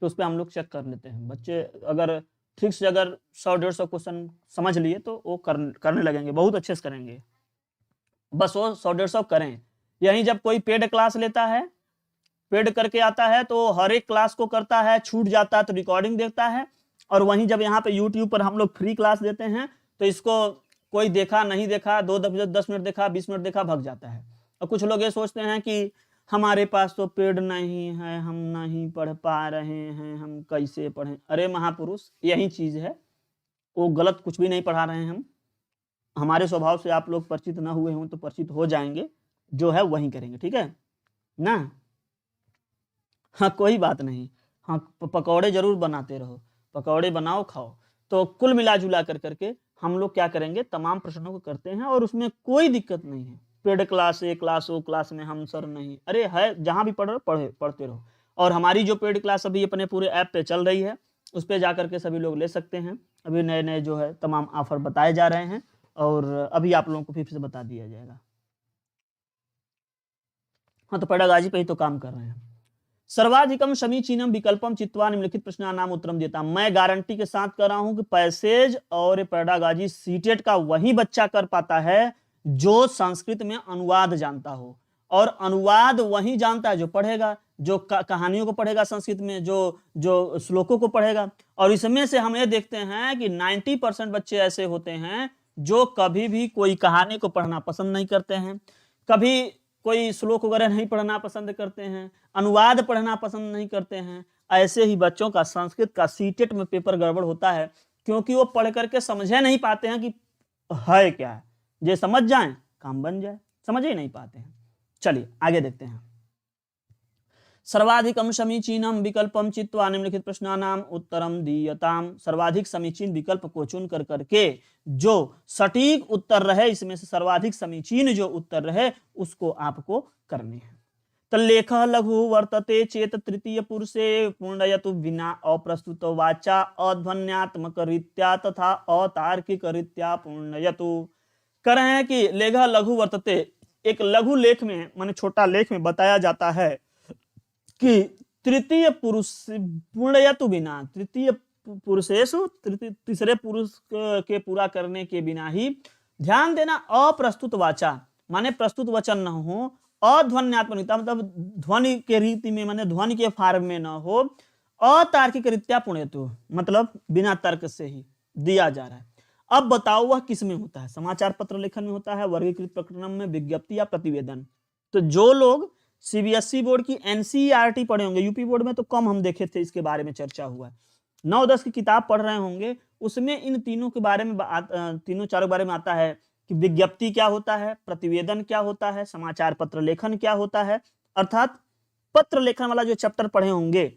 तो उस पर हम लोग चेक कर लेते हैं। बच्चे अगर ठीक से अगर 100-150 क्वेश्चन समझ लिए तो वो करने लगेंगे, बहुत अच्छे से करेंगे। बस वो 100-150 करें। यही जब कोई पेड क्लास लेता है, पेड करके आता है, तो हर एक क्लास को करता है, छूट जाता है तो रिकॉर्डिंग देखता है। और वहीं जब यहाँ पे यूट्यूब पर हम लोग फ्री क्लास देते हैं तो इसको कोई देखा नहीं देखा, 10 मिनट देखा, 20 मिनट देखा, भाग जाता है। और कुछ लोग ये सोचते हैं कि हमारे पास तो पेड नहीं है, हम नहीं पढ़ पा रहे हैं, हम कैसे पढ़ें। अरे महापुरुष, यही चीज है, वो गलत कुछ भी नहीं पढ़ा रहे हैं हम। हमारे स्वभाव से आप लोग परिचित ना हुए हों तो परिचित हो जाएंगे, जो है वही करेंगे, ठीक है ना। हाँ कोई बात नहीं, हाँ पकौड़े जरूर बनाते रहो, पकौड़े बनाओ खाओ। तो कुल मिला जुला करके हम लोग क्या करेंगे, तमाम प्रश्नों को करते हैं और उसमें कोई दिक्कत नहीं है। पेड क्लास, ए क्लास, ओ क्लास में हम सर नहीं, अरे है जहाँ भी पढ़ रहे पढ़ते रहो। और हमारी जो पेड क्लास अभी अपने पूरे ऐप पे चल रही है, उस पर जा करके सभी लोग ले सकते हैं। अभी नए नए जो है तमाम ऑफर बताए जा रहे हैं, और अभी आप लोगों को फिर से बता दिया जाएगा। हाँ तो पेडागॉजी पे ही तो काम कर रहे हैं। सर्वाधिकम समीचीनम विकल्पम चित्वा निम्नलिखित प्रश्नानाम उत्तरम देता। मैं गारंटी के साथ कर रहा हूं कि पैसेज और पेडागॉजी सीटेट का वही बच्चा कर पाता है जो संस्कृत में अनुवाद जानता हो। और अनुवाद वही जानता है जो पढ़ेगा, जो कहानियों को पढ़ेगा संस्कृत में, जो श्लोकों को पढ़ेगा। और इसमें से हम ये देखते हैं कि 90% बच्चे ऐसे होते हैं जो कभी भी कोई कहानी को पढ़ना पसंद नहीं करते हैं, कभी कोई श्लोक वगैरह नहीं पढ़ना पसंद करते हैं, अनुवाद पढ़ना पसंद नहीं करते हैं। ऐसे ही बच्चों का संस्कृत का सीटेट में पेपर गड़बड़ होता है, क्योंकि वो पढ़ करके समझे नहीं पाते हैं कि है क्या है। जे समझ जाएं काम बन जाए, समझ ही नहीं पाते हैं। चलिए आगे देखते हैं। सर्वाधिकम समीचीनम विकल्पम चित्वा निम्नलिखित प्रश्नानाम उत्तरम दीयताम। सर्वाधिक समीचीन विकल्प को चुन कर करके जो सटीक उत्तर रहे, इसमें से सर्वाधिक समीचीन जो उत्तर रहे उसको आपको करने हैं। तो लेख लघु वर्तते चेत तृतीय पुरुषे पूर्णयतु विना अप्रस्तुत वाचा अध्वन्यात्मक रीत्या तथा अतार्किक रीत्या पूर्णयतु। कह रहे हैं कि लेख लघु वर्तते, एक लघु लेख में माने छोटा लेख में बताया जाता है कि तृतीय पुरुष पूर्णयतु बिना, तृतीय पुरुषेषु तीसरे पुरुष के पूरा करने के बिना ही, ध्यान देना, अप्रस्तुत वाचा माने प्रस्तुत वचन न हो, अध्वन्यात्मक मतलब ध्वनि के रीति में माने ध्वनि के फॉर्म में न हो, अतार्किक रीत्या पुण्यतु मतलब बिना तर्क से ही दिया जा रहा है। अब बताओ वह किस में होता है? समाचार पत्र लेखन में होता है, वर्गीकृत प्रकरण में, विज्ञप्ति या प्रतिवेदन। तो जो लोग सीबीएसई बोर्ड की एनसीईआरटी पढ़े होंगे, यूपी बोर्ड में तो कम हम देखे थे, इसके बारे में चर्चा हुआ है, 9-10 की किताब पढ़ रहे होंगे, उसमें इन तीनों के बारे में तीनों चारों बारे में आता है कि विज्ञप्ति क्या होता है, प्रतिवेदन क्या होता है, समाचार पत्र लेखन क्या होता है। अर्थात पत्र लेखन वाला जो चैप्टर पढ़े होंगे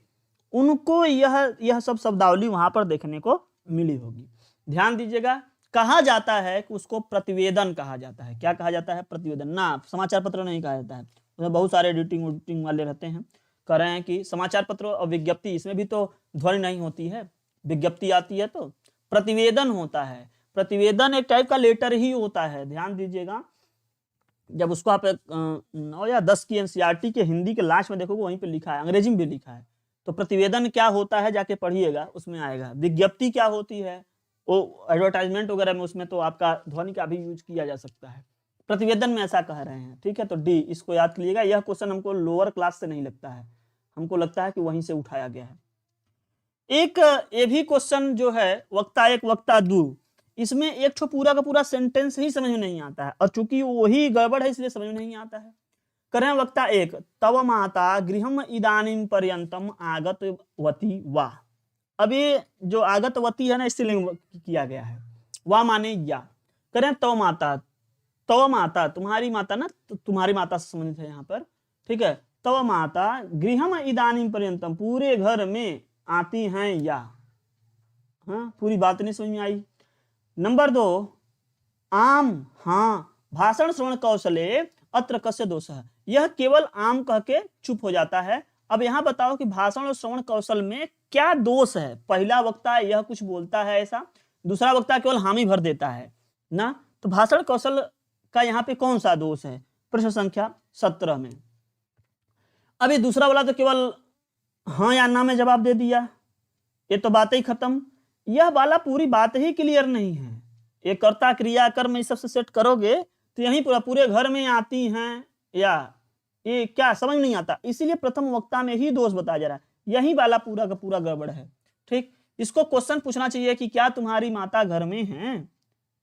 उनको यह सब शब्दावली वहां पर देखने को मिली होगी। ध्यान दीजिएगा, कहा जाता है कि उसको प्रतिवेदन कहा जाता है। क्या कहा जाता है? प्रतिवेदन ना, समाचार पत्र नहीं कहा जाता है। उसमें बहुत सारे एडिटिंग वाले रहते हैं, कह रहे हैं कि समाचार पत्र और विज्ञप्ति, इसमें भी तो ध्वनि नहीं होती है, विज्ञप्ति आती है तो प्रतिवेदन होता है। प्रतिवेदन एक टाइप का लेटर ही होता है। ध्यान दीजिएगा, जब उसको आप 9 या 10 की एनसीईआरटी के हिंदी के लास्ट में देखोगे, वहीं पे लिखा है, अंग्रेजी में भी लिखा है। तो प्रतिवेदन क्या होता है जाके पढ़िएगा, उसमें आएगा। विज्ञप्ति क्या होती है, वो एडवर्टाइजमेंट वगैरह में, उसमें तो आपका ध्वनि का भी यूज किया जा सकता है। प्रतिवेदन में ऐसा कह रहे हैं, ठीक है। तो डी, इसको याद कर लीजिएगा। यह क्वेश्चन हमको लोअर क्लास से नहीं लगता है, हमको लगता है कि वहीं से उठाया गया है। एक ये भी क्वेश्चन जो है, वक्ता एक वक्ता दो, इसमें एक ठो पूरा का पूरा सेंटेंस ही समझ में नहीं आता है, और चूंकि वही गड़बड़ है इसलिए समझ में नहीं आता है। करें वक्ता एक, तव माता गृहम इदानीम पर्यंतम आगतवती वा। अब ये जो आगतवती है ना, स्त्रीलिंग किया गया है, वा माने या। करें तव माता, तव माता तुम्हारी माता ना, तो तुम्हारी माता से संबंधित है यहाँ पर, ठीक है। तव माता गृहम इदानीम पर्यंतम, पूरे घर में आती हैं या। हाँ, पूरी बात नहीं समझ में आई। नंबर 2, आम हाँ भाषण श्रवण कौशले अत्र कस्य दोष है। यह केवल आम कह के चुप हो जाता है। अब यहाँ बताओ कि भाषण और श्रवण कौशल में क्या दोष है। पहला वक्ता यह कुछ बोलता है ऐसा, दूसरा वक्ता केवल हामी भर देता है ना, तो भाषण कौशल का यहाँ पे कौन सा दोष है? प्रश्न संख्या 17 में। अभी दूसरा वाला तो केवल हाँ या ना में जवाब दे दिया, ये तो बात ही खत्म। यह वाला पूरी बात ही क्लियर नहीं है। ये कर्ता क्रिया कर्म इस सबसे सेट करोगे तो यही पूरे घर में आती हैं या, ये क्या समझ नहीं आता। इसीलिए प्रथम वक्ता में ही दोष बताया जा रहा है, यही वाला पूरा का पूरा गड़बड़ है। ठीक, इसको क्वेश्चन पूछना चाहिए कि क्या तुम्हारी माता घर में है,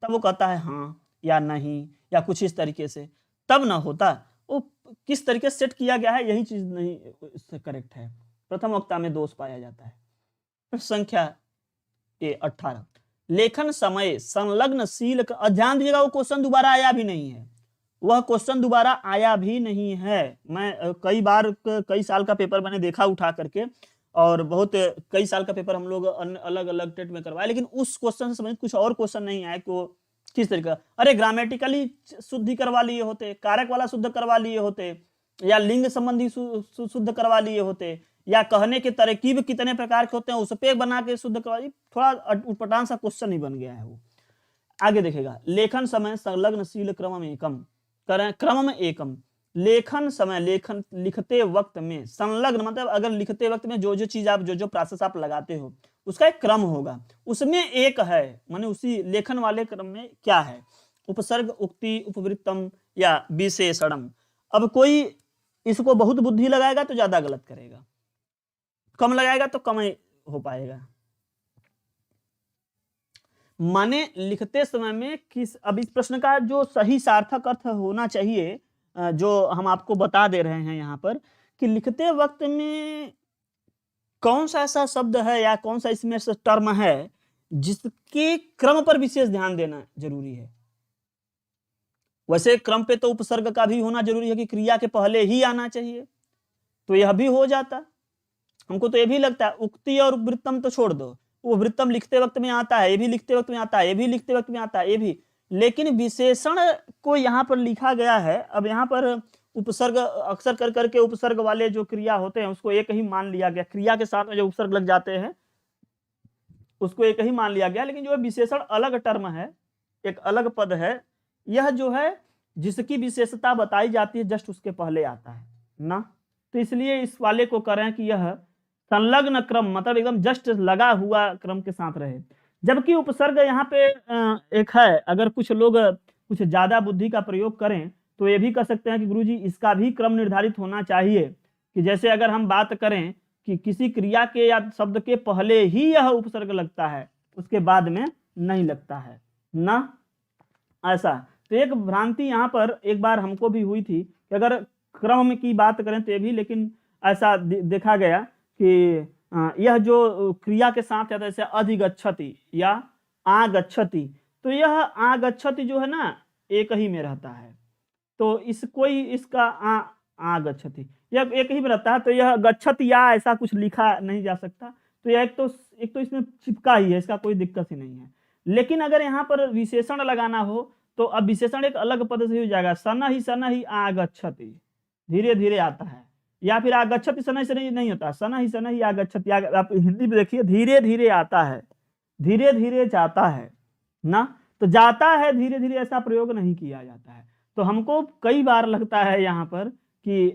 तब वो कहता है हाँ या नहीं या कुछ इस तरीके से, तब ना होता। वो किस तरीके से सेट किया गया है, यही चीज नहीं करेक्ट है। प्रथम वक्ता में दोष पाया जाता है। संख्या 18, लेखन समय संलग्नशील। ध्यान दीजिएगा, वो क्वेश्चन दोबारा आया भी नहीं है, वह क्वेश्चन दोबारा आया भी नहीं है। मैं कई बार कई साल का पेपर मैंने देखा उठा करके, और बहुत कई साल का पेपर हम लोग अलग अलग टेट में करवाए, लेकिन उस क्वेश्चन से समझ कुछ और क्वेश्चन नहीं आया कि किस तरीका। अरे ग्रामेटिकली शुद्धि करवा लिए होते, कारक वाला शुद्ध करवा लिए होते, या लिंग संबंधी शुद्ध करवा लिए होते, या कहने के तरकीब कितने प्रकार के होते हैं उस पे बना के शुद्ध करवा दी। थोड़ा उटपटांग सा क्वेश्चन ही बन गया है वो। आगे देखेगा, लेखन समय संलग्नशील क्रम एकम। करें क्रम में एकम, लेखन समय लिखते वक्त में संलग्न मतलब अगर लिखते वक्त में जो चीज आप जो प्रोसेस आप लगाते हो उसका एक क्रम होगा, उसमें एक है, माने उसी लेखन वाले क्रम में क्या है, उपसर्ग, उक्ति, उपवृत्तम या विशेषणम। अब कोई इसको बहुत बुद्धि लगाएगा तो ज्यादा गलत करेगा, कम लगाएगा तो कम हो पाएगा। माने लिखते समय में किस, अब इस प्रश्न का जो सही सार्थक अर्थ होना चाहिए, जो हम आपको बता दे रहे हैं यहाँ पर, कि लिखते वक्त में कौन सा ऐसा शब्द है या कौन सा इसमें से टर्म है जिसके क्रम पर विशेष ध्यान देना जरूरी है। वैसे क्रम पे तो उपसर्ग का भी होना जरूरी है कि क्रिया के पहले ही आना चाहिए, तो यह भी हो जाता। हमको तो ये भी लगता है, उक्ति और वृत्तम तो छोड़ दो, वो वृत्तम लिखते वक्त में आता है, ये भी लिखते वक्त में आता है, ये भी लिखते वक्त में आता है, ये भी, लेकिन विशेषण को यहाँ पर लिखा गया है। अब यहाँ पर उपसर्ग अक्सर कर करके उपसर्ग वाले जो क्रिया होते हैं उसको एक ही मान लिया गया, क्रिया के साथ में जो उपसर्ग लग जाते हैं उसको एक ही मान लिया गया, लेकिन जो विशेषण अलग टर्म है, एक अलग पद है, यह जो है जिसकी विशेषता बताई जाती है जस्ट उसके पहले आता है ना। तो इसलिए इस वाले को करें कि यह संलग्न क्रम मतलब एकदम जस्ट लगा हुआ क्रम के साथ रहे। जबकि उपसर्ग यहाँ पे एक है, अगर कुछ लोग कुछ ज्यादा बुद्धि का प्रयोग करें तो ये भी कह सकते हैं कि गुरुजी इसका भी क्रम निर्धारित होना चाहिए, कि जैसे अगर हम बात करें कि किसी क्रिया के या शब्द के पहले ही यह उपसर्ग लगता है, उसके बाद में नहीं लगता है ना, ऐसा। तो एक भ्रांति यहाँ पर एक बार हमको भी हुई थी कि अगर क्रम की बात करें तो ये भी, लेकिन ऐसा देखा गया कि यह जो क्रिया के साथ है, जैसे अधिगच्छति या आगच्छति, तो यह आगच्छति जो है ना एक ही में रहता है, तो इस कोई इसका आगच्छति यह एक ही में रहता है, तो यह गच्छति या ऐसा कुछ लिखा नहीं जा सकता। तो यह एक तो इसमें चिपका ही है, इसका कोई दिक्कत ही नहीं है। लेकिन अगर यहाँ पर विशेषण लगाना हो तो अब विशेषण एक अलग पद से हो जाएगा, सन ही आगच्छति, धीरे धीरे आता है, या फिर आगच्छति सन से नहीं होता, सन ही आगच्छति। आप हिंदी में देखिए, धीरे धीरे आता है, धीरे धीरे जाता है ना, तो जाता है धीरे धीरे ऐसा प्रयोग नहीं किया जाता है। तो हमको कई बार लगता है यहाँ पर कि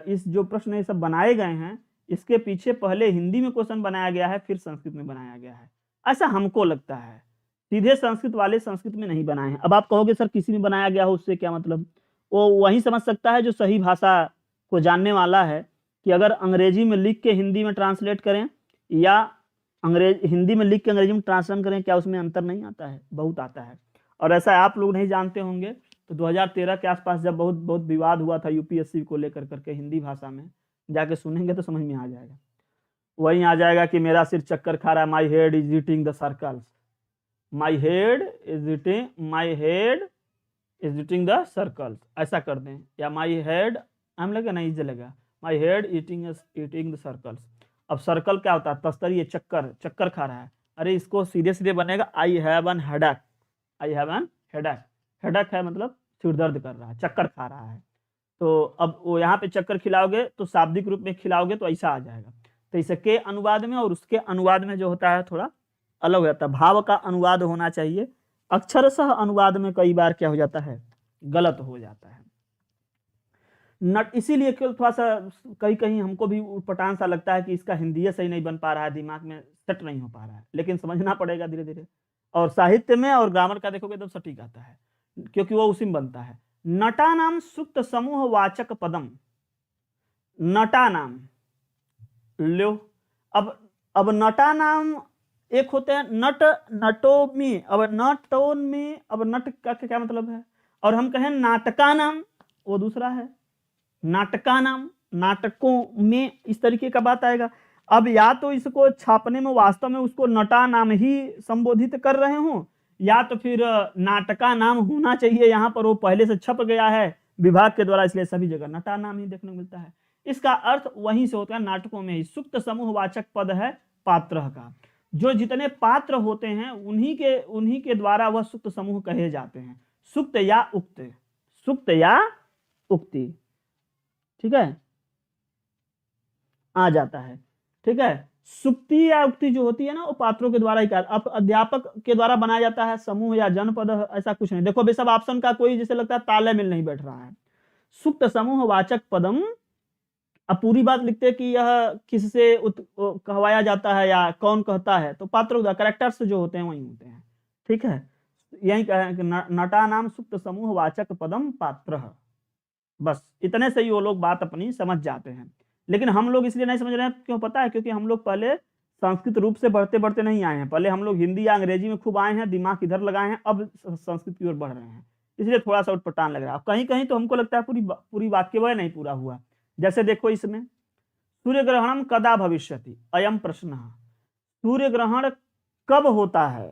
इस जो प्रश्न ये सब बनाए गए हैं, इसके पीछे पहले हिंदी में क्वेश्चन बनाया गया है, फिर संस्कृत में बनाया गया है, ऐसा हमको लगता है। सीधे संस्कृत वाले संस्कृत में नहीं बनाए हैं। अब आप कहोगे सर किसी में बनाया गया हो उससे क्या मतलब, वो वही समझ सकता है जो सही भाषा को जानने वाला है, कि अगर अंग्रेजी में लिख के हिंदी में ट्रांसलेट करें या हिंदी में लिख के अंग्रेजी में ट्रांसलेट करें, क्या उसमें अंतर नहीं आता है? बहुत आता है। और ऐसा आप लोग नहीं जानते होंगे तो 2013 के आसपास जब बहुत विवाद हुआ था यूपीएससी को लेकर करके हिंदी भाषा में, जाके सुनेंगे तो समझ में आ जाएगा। वहीं आ जाएगा कि मेरा सिर चक्कर खा रहा है, my head is eating the circles, my head is eating the circles, ऐसा कर दें, या माई हेड हम लगे नहीं चलेगा, my head eating the circles. अब सर्कल क्या होता है? तस्तरी, चक्कर खा रहा है। अरे इसको सीधे सीधे बनेगा I have an headache, I have an headache, headache है मतलब सिर दर्द कर रहा है, चक्कर खा रहा है। तो अब वो यहाँ पे चक्कर खिलाओगे तो शाब्दिक रूप में खिलाओगे तो ऐसा आ जाएगा। तो इसके अनुवाद में और उसके अनुवाद में जो होता है थोड़ा अलग हो जाता है, भाव का अनुवाद होना चाहिए। अक्षरशः अनुवाद में कई बार क्या हो जाता है, गलत हो जाता है। इसीलिए थोड़ा सा कहीं हमको भी उटपटांग सा लगता है कि इसका हिंदी सही नहीं बन पा रहा है, दिमाग में सेट नहीं हो पा रहा है, लेकिन समझना पड़ेगा धीरे धीरे। और साहित्य में और ग्रामर का देखोगे तो सटीक आता है, क्योंकि वो उसी में बनता है। नटा नाम सुक्त समूह वाचक पदम, नटा नाम लो। अब नटा नाम एक होते हैं नट, नटो में, अब नटोन में, अब नट का क्या मतलब है? और हम कहें नाटका नाम, वो दूसरा है, नाटका नाम, नाटकों में, इस तरीके का बात आएगा। अब या तो इसको छापने में वास्तव में उसको नटा नाम ही संबोधित कर रहे हो, या तो फिर नाटका नाम होना चाहिए, यहाँ पर वो पहले से छप गया है विभाग के द्वारा, इसलिए सभी जगह नटा नाम ही देखने को मिलता है। इसका अर्थ वहीं से होता है, नाटकों में ही। सुक्त समूह वाचक पद है पात्र का, जो जितने पात्र होते हैं उन्हीं के द्वारा वह सुक्त समूह कहे जाते हैं। सुक्त या उक्त, सुक्त या उक्ति, ठीक है, आ जाता है, ठीक है। सुक्ति या उक्ति जो होती है ना, वो पात्रों के द्वारा ही अध्यापक के द्वारा बनाया जाता है। समूह या जनपद ऐसा कुछ नहीं। देखो सब ऑप्शन का कोई जैसे लगता है तालमेल नहीं बैठ रहा है। सुक्त समूह वाचक पदम, अब पूरी बात लिखते हैं कि यह किससे कहवाया जाता है या कौन कहता है, तो पात्र कैरेक्टर्स जो होते हैं वही होते हैं, ठीक है। यही कहें नटा नाम सुक्त समूह वाचक पदम पात्र, बस इतने से ही वो लोग बात अपनी समझ जाते हैं। लेकिन हम लोग इसलिए नहीं समझ रहे हैं, क्यों पता है? क्योंकि हम लोग पहले संस्कृत रूप से बढ़ते बढ़ते नहीं आए हैं। पहले हम लोग हिंदी या अंग्रेजी में खूब आए हैं, दिमाग इधर लगाए हैं, अब संस्कृत की ओर बढ़ रहे हैं, इसलिए थोड़ा सा उटपटांग लग रहा है। कहीं कहीं तो हमको लगता है पूरी वाक्य वह नहीं पूरा हुआ। जैसे देखो इसमें सूर्य ग्रहणम कदा भविष्यति, अयम प्रश्न, सूर्य ग्रहण कब होता है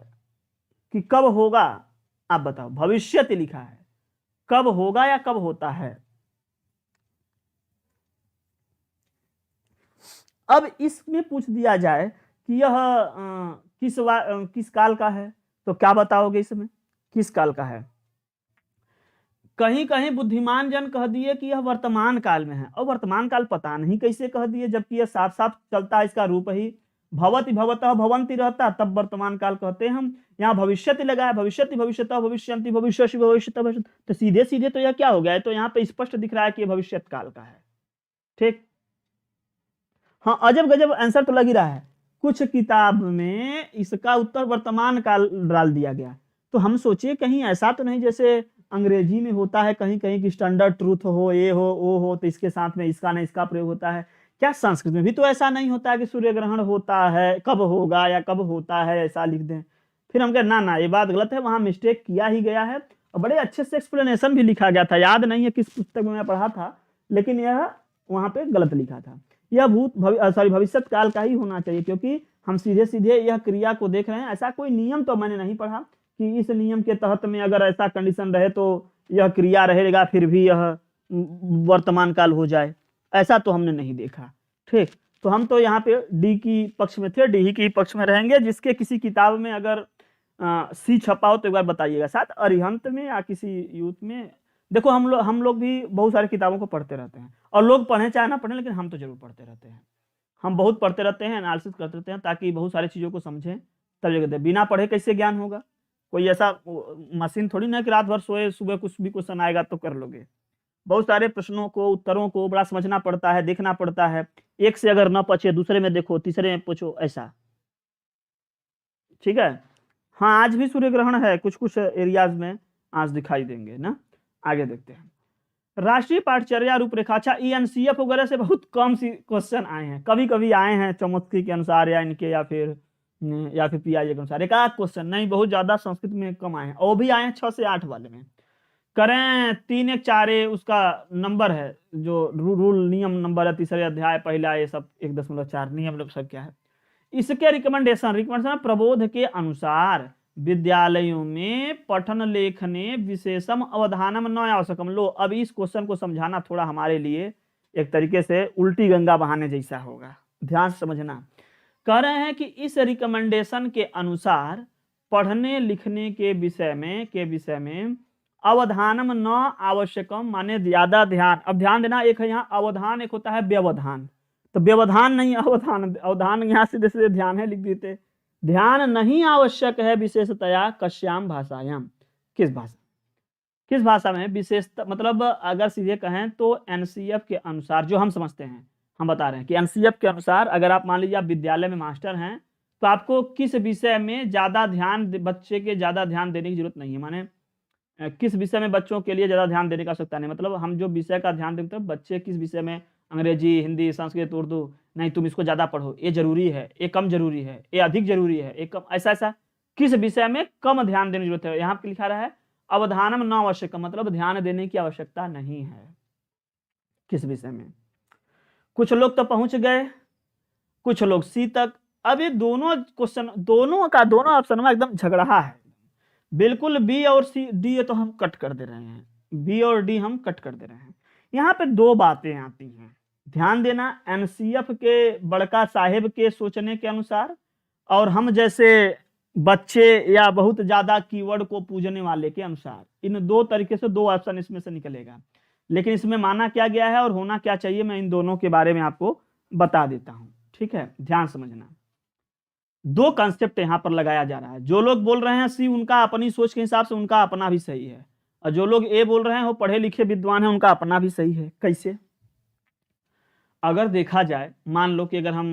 कि कब होगा, आप बताओ। भविष्यति लिखा है, कब होगा या कब होता है? अब इसमें पूछ दिया जाए कि यह किस काल का है, तो क्या बताओगे इसमें किस काल का है? कहीं कहीं बुद्धिमान जन कह दिए कि यह वर्तमान काल में है, और वर्तमान काल पता नहीं कैसे कह दिए, जबकि यह साफ साफ चलता है, इसका रूप ही भवति भवतः भवंती रहता, तब वर्तमान काल कहते हैं हम। यहाँ भविष्यति लगा है, भविष्यति भविष्यतः भविष्यन्ति भविष्यसि भविष्यतः, तो सीधे सीधे तो यह क्या हो गया है? तो यहाँ पे स्पष्ट दिख रहा है कि यह भविष्यत काल का है, ठीक। हाँ, अजब गजब आंसर तो लग ही रहा है। कुछ किताब में इसका उत्तर वर्तमान काल डाल दिया गया। तो हम सोचिए कहीं ऐसा तो नहीं जैसे अंग्रेजी में होता है कहीं कहीं कि स्टैंडर्ड ट्रूथ हो, ये हो वो हो, तो इसके साथ में इसका ना इसका प्रयोग होता है। क्या संस्कृत में भी तो ऐसा नहीं होता है कि सूर्य ग्रहण होता है, कब होगा या कब होता है ऐसा लिख दें? फिर हम कहे ना ना ये बात गलत है, वहां मिस्टेक किया ही गया है। और बड़े अच्छे से एक्सप्लेनेशन भी लिखा गया था, याद नहीं है किस पुस्तक में मैं पढ़ा था, लेकिन यह वहां पे गलत लिखा था। यह भविष्य काल का ही होना चाहिए, क्योंकि हम सीधे सीधे यह क्रिया को देख रहे हैं। ऐसा कोई नियम तो मैंने नहीं पढ़ा कि इस नियम के तहत में अगर ऐसा कंडीशन रहे तो यह क्रिया रहेगा फिर भी यह वर्तमान काल हो जाए, ऐसा तो हमने नहीं देखा। ठीक, तो हम तो यहाँ पे डी की पक्ष में थे, डी ही की पक्ष में रहेंगे। जिसके किसी किताब में अगर सी छपा हो तो एक बार बताइएगा, शायद अरिहंत में या किसी यूथ में। देखो हम लोग भी बहुत सारी किताबों को पढ़ते रहते हैं, और लोग पढ़े चाहे ना पढ़े, लेकिन हम तो जरूर पढ़ते रहते हैं। हम बहुत पढ़ते रहते हैं, एनालिसिस करते रहते हैं, ताकि बहुत सारी चीज़ों को समझें तब जगह। बिना पढ़े कैसे ज्ञान होगा? कोई ऐसा मशीन थोड़ी ना कि रात भर सोए सुबह कुछ भी क्वेश्चन आएगा तो कर लोगे। बहुत सारे प्रश्नों को, उत्तरों को बड़ा समझना पड़ता है, देखना पड़ता है। एक से अगर न पचे दूसरे में देखो, तीसरे में पूछो, ऐसा। ठीक है। हाँ, आज भी सूर्य ग्रहण है, कुछ कुछ एरियाज में आज दिखाई देंगे ना। आगे देखते हैं। राष्ट्रीय पाठचर्या रूपरेखा। अच्छा, एनसीएफ वगैरह से बहुत कम सी क्वेश्चन आए हैं, कभी कभी आए हैं चौमुखी के अनुसार या इनके या फिर पीआईए के अनुसार, एक आध क्वेश्चन, नहीं बहुत ज्यादा संस्कृत में कम आए हैं। और भी आए हैं 6 से 8 वाले में। करें 3 1 4 उसका नंबर है, जो रूल नियम नंबर है, तीसरे अध्याय पहला, ये सब 1.4 नियम लोग सब क्या है। इसके रिकमेंडेशन प्रबोध के अनुसार विद्यालयों में पठन लेखने विशेषम अवधानम न आवश्यकम। लो, अब इस क्वेश्चन को समझाना थोड़ा हमारे लिए एक तरीके से उल्टी गंगा बहाने जैसा होगा, ध्यान से समझना। कह रहे हैं कि इस रिकमेंडेशन के अनुसार पढ़ने लिखने के विषय में अवधानम न आवश्यकम माने ज्यादा ध्यान। अब ध्यान देना, एक है यहाँ अवधान, एक होता है व्यवधान। तो व्यवधान नहीं अवधान, अवधान यहाँ सीधे सीधे ध्यान है लिख देते। ध्यान नहीं आवश्यक है विशेषतया कश्याम भाषायाम। किस भाषा में विशेषता, मतलब अगर सीधे कहें तो एनसीएफ के अनुसार जो हम समझते हैं, हम बता रहे हैं कि एनसीएफ के अनुसार अगर आप मान लीजिए आप विद्यालय में मास्टर हैं तो आपको किस विषय में ज्यादा ध्यान, बच्चे के ज्यादा ध्यान देने की जरूरत नहीं है। माने किस विषय में बच्चों के लिए ज्यादा ध्यान देने की आवश्यकता नहीं, मतलब हम जो विषय का ध्यान देते हैं, बच्चे किस विषय में, अंग्रेजी, हिंदी, संस्कृत, उर्दू, नहीं तुम इसको ज्यादा पढ़ो, ये जरूरी है, ये कम जरूरी है, ये अधिक जरूरी है, ये कम, ऐसा किस विषय में कम ध्यान देने की जरूरत है। यहाँ पे लिखा रहा है अवधानम न आवश्यक, मतलब ध्यान देने की आवश्यकता नहीं है किस विषय में। कुछ लोग तो पहुंच गए, कुछ लोग सी तक। अब ये दोनों क्वेश्चन, दोनों ऑप्शन में एकदम झगड़ा है बिल्कुल। बी और सी, डी तो हम कट कर दे रहे हैं, बी और डी हम कट कर दे रहे हैं। यहाँ पे 2 बातें आती हैं, ध्यान देना। एनसीएफ के बड़का साहेब के सोचने के अनुसार और हम जैसे बच्चे या बहुत ज्यादा कीवर्ड को पूजने वाले के अनुसार, इन 2 तरीके से 2 ऑप्शन इसमें से निकलेगा। लेकिन इसमें माना क्या गया है और होना क्या चाहिए, मैं इन दोनों के बारे में आपको बता देता हूं। ठीक है, ध्यान समझना। 2 कंसेप्ट यहां पर लगाया जा रहा है। जो लोग बोल रहे हैं सी, उनका अपनी सोच के हिसाब से उनका अपना भी सही है, और जो लोग ए बोल रहे हैं वो पढ़े लिखे विद्वान हैं, उनका अपना भी सही है। कैसे? अगर देखा जाए, मान लो कि अगर हम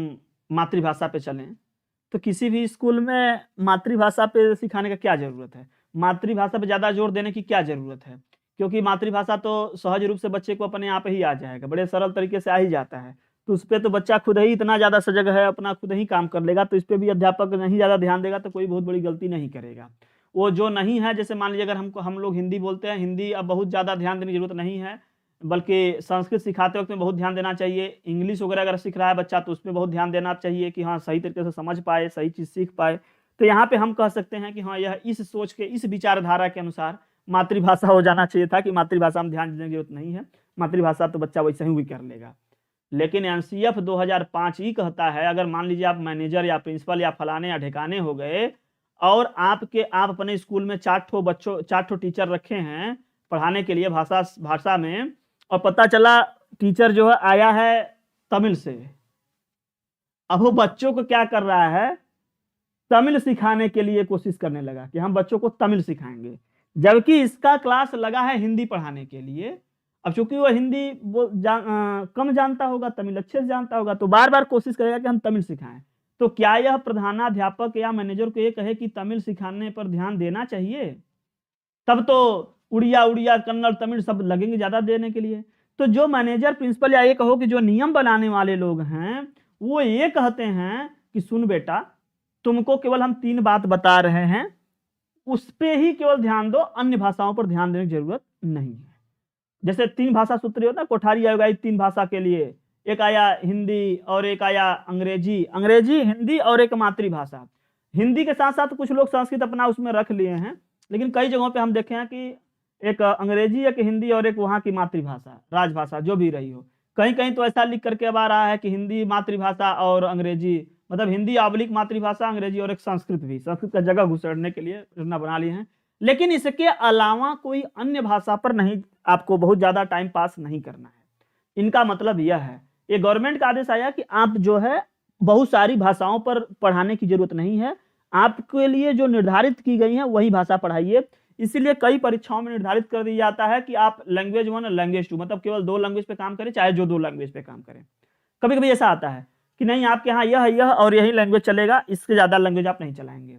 मातृभाषा पे चलें तो किसी भी स्कूल में मातृभाषा पे सिखाने का क्या जरूरत है, मातृभाषा पे ज्यादा जोर देने की क्या जरूरत है? क्योंकि मातृभाषा तो सहज रूप से बच्चे को अपने आप ही आ जाएगा, बड़े सरल तरीके से आ ही जाता है। तो उस पर तो बच्चा खुद ही इतना ज्यादा सजग है, अपना खुद ही काम कर लेगा। तो इस पर भी अध्यापक नहीं ज्यादा ध्यान देगा तो कोई बहुत बड़ी गलती नहीं करेगा। वो जो नहीं है, जैसे मान लीजिए अगर हम लोग हिंदी बोलते हैं, हिंदी अब बहुत ज्यादा ध्यान देने की जरूरत नहीं है, बल्कि संस्कृत सिखाते वक्त में बहुत ध्यान देना चाहिए। इंग्लिश वगैरह अगर सीख रहा है बच्चा तो उसमें बहुत ध्यान देना चाहिए कि हाँ सही तरीके से समझ पाए, सही चीज सीख पाए। तो यहाँ पे हम कह सकते हैं कि हाँ यह इस सोच के, इस विचारधारा के अनुसार मातृभाषा हो जाना चाहिए था कि मातृभाषा में ध्यान देने की जरूरत नहीं है, मातृभाषा तो बच्चा वैसे ही कर लेगा। लेकिन एनसीएफ 2005 ही कहता है, अगर मान लीजिए आप मैनेजर या प्रिंसिपल या फलाने या ढेकाने हो गए और आप अपने स्कूल में 4 ठो टीचर रखे हैं पढ़ाने के लिए भाषा में, और पता चला टीचर जो है आया है तमिल से, अब वो बच्चों को क्या कर रहा है, तमिल सिखाने के लिए कोशिश करने लगा कि हम बच्चों को तमिल सिखाएंगे, जबकि इसका क्लास लगा है हिंदी पढ़ाने के लिए। अब चूंकि वो हिंदी कम जानता होगा, तमिल अच्छे से जानता होगा, तो बार बार कोशिश करेगा कि हम तमिल सिखाएं। तो क्या यह प्रधानाध्यापक या मैनेजर को ये कहे कि तमिल सिखाने पर ध्यान देना चाहिए? तब तो उड़िया उड़िया कन्नड़ तमिल सब लगेंगे ज्यादा देने के लिए। तो जो मैनेजर प्रिंसिपल या ये कहो कि जो नियम बनाने वाले लोग हैं, वो ये कहते हैं कि सुन बेटा, तुमको केवल हम 3 बात बता रहे हैं, उस पे ही केवल ध्यान दो, अन्य भाषाओं पर ध्यान देने की जरूरत नहीं है। जैसे 3 भाषा सूत्र होता है, कोठारी आयोग आई 3 भाषा के लिए, एक आया हिंदी और एक आया अंग्रेजी, हिंदी और एक मातृभाषा। हिंदी के साथ साथ कुछ लोग संस्कृत अपना उसमें रख लिए हैं, लेकिन कई जगहों पे हम देखे हैं कि एक अंग्रेजी, एक हिंदी और एक वहां की मातृभाषा, राजभाषा जो भी रही हो। कहीं कहीं तो ऐसा लिख करके अब आ रहा है कि हिंदी मातृभाषा और अंग्रेजी, मतलब हिंदी आबलिक मातृभाषा, अंग्रेजी और एक संस्कृत भी, संस्कृत का जगह घुसड़ने के लिए योजना बना लिए हैं। लेकिन इसके अलावा कोई अन्य भाषा पर नहीं, आपको बहुत ज्यादा टाइम पास नहीं करना है। इनका मतलब यह है, ये गवर्नमेंट का आदेश आया कि आप जो है बहुत सारी भाषाओं पर पढ़ाने की जरूरत नहीं है, आपके लिए जो निर्धारित की गई है वही भाषा पढ़ाइए। इसीलिए कई परीक्षाओं में निर्धारित कर दिया जाता है कि आप लैंग्वेज 1 लैंग्वेज 2, मतलब केवल 2 लैंग्वेज पे काम करें, चाहे जो 2 लैंग्वेज पे काम करें। कभी कभी ऐसा आता है कि नहीं, आपके यहाँ यह और यही लैंग्वेज चलेगा, इससे ज्यादा लैंग्वेज आप नहीं चलाएंगे।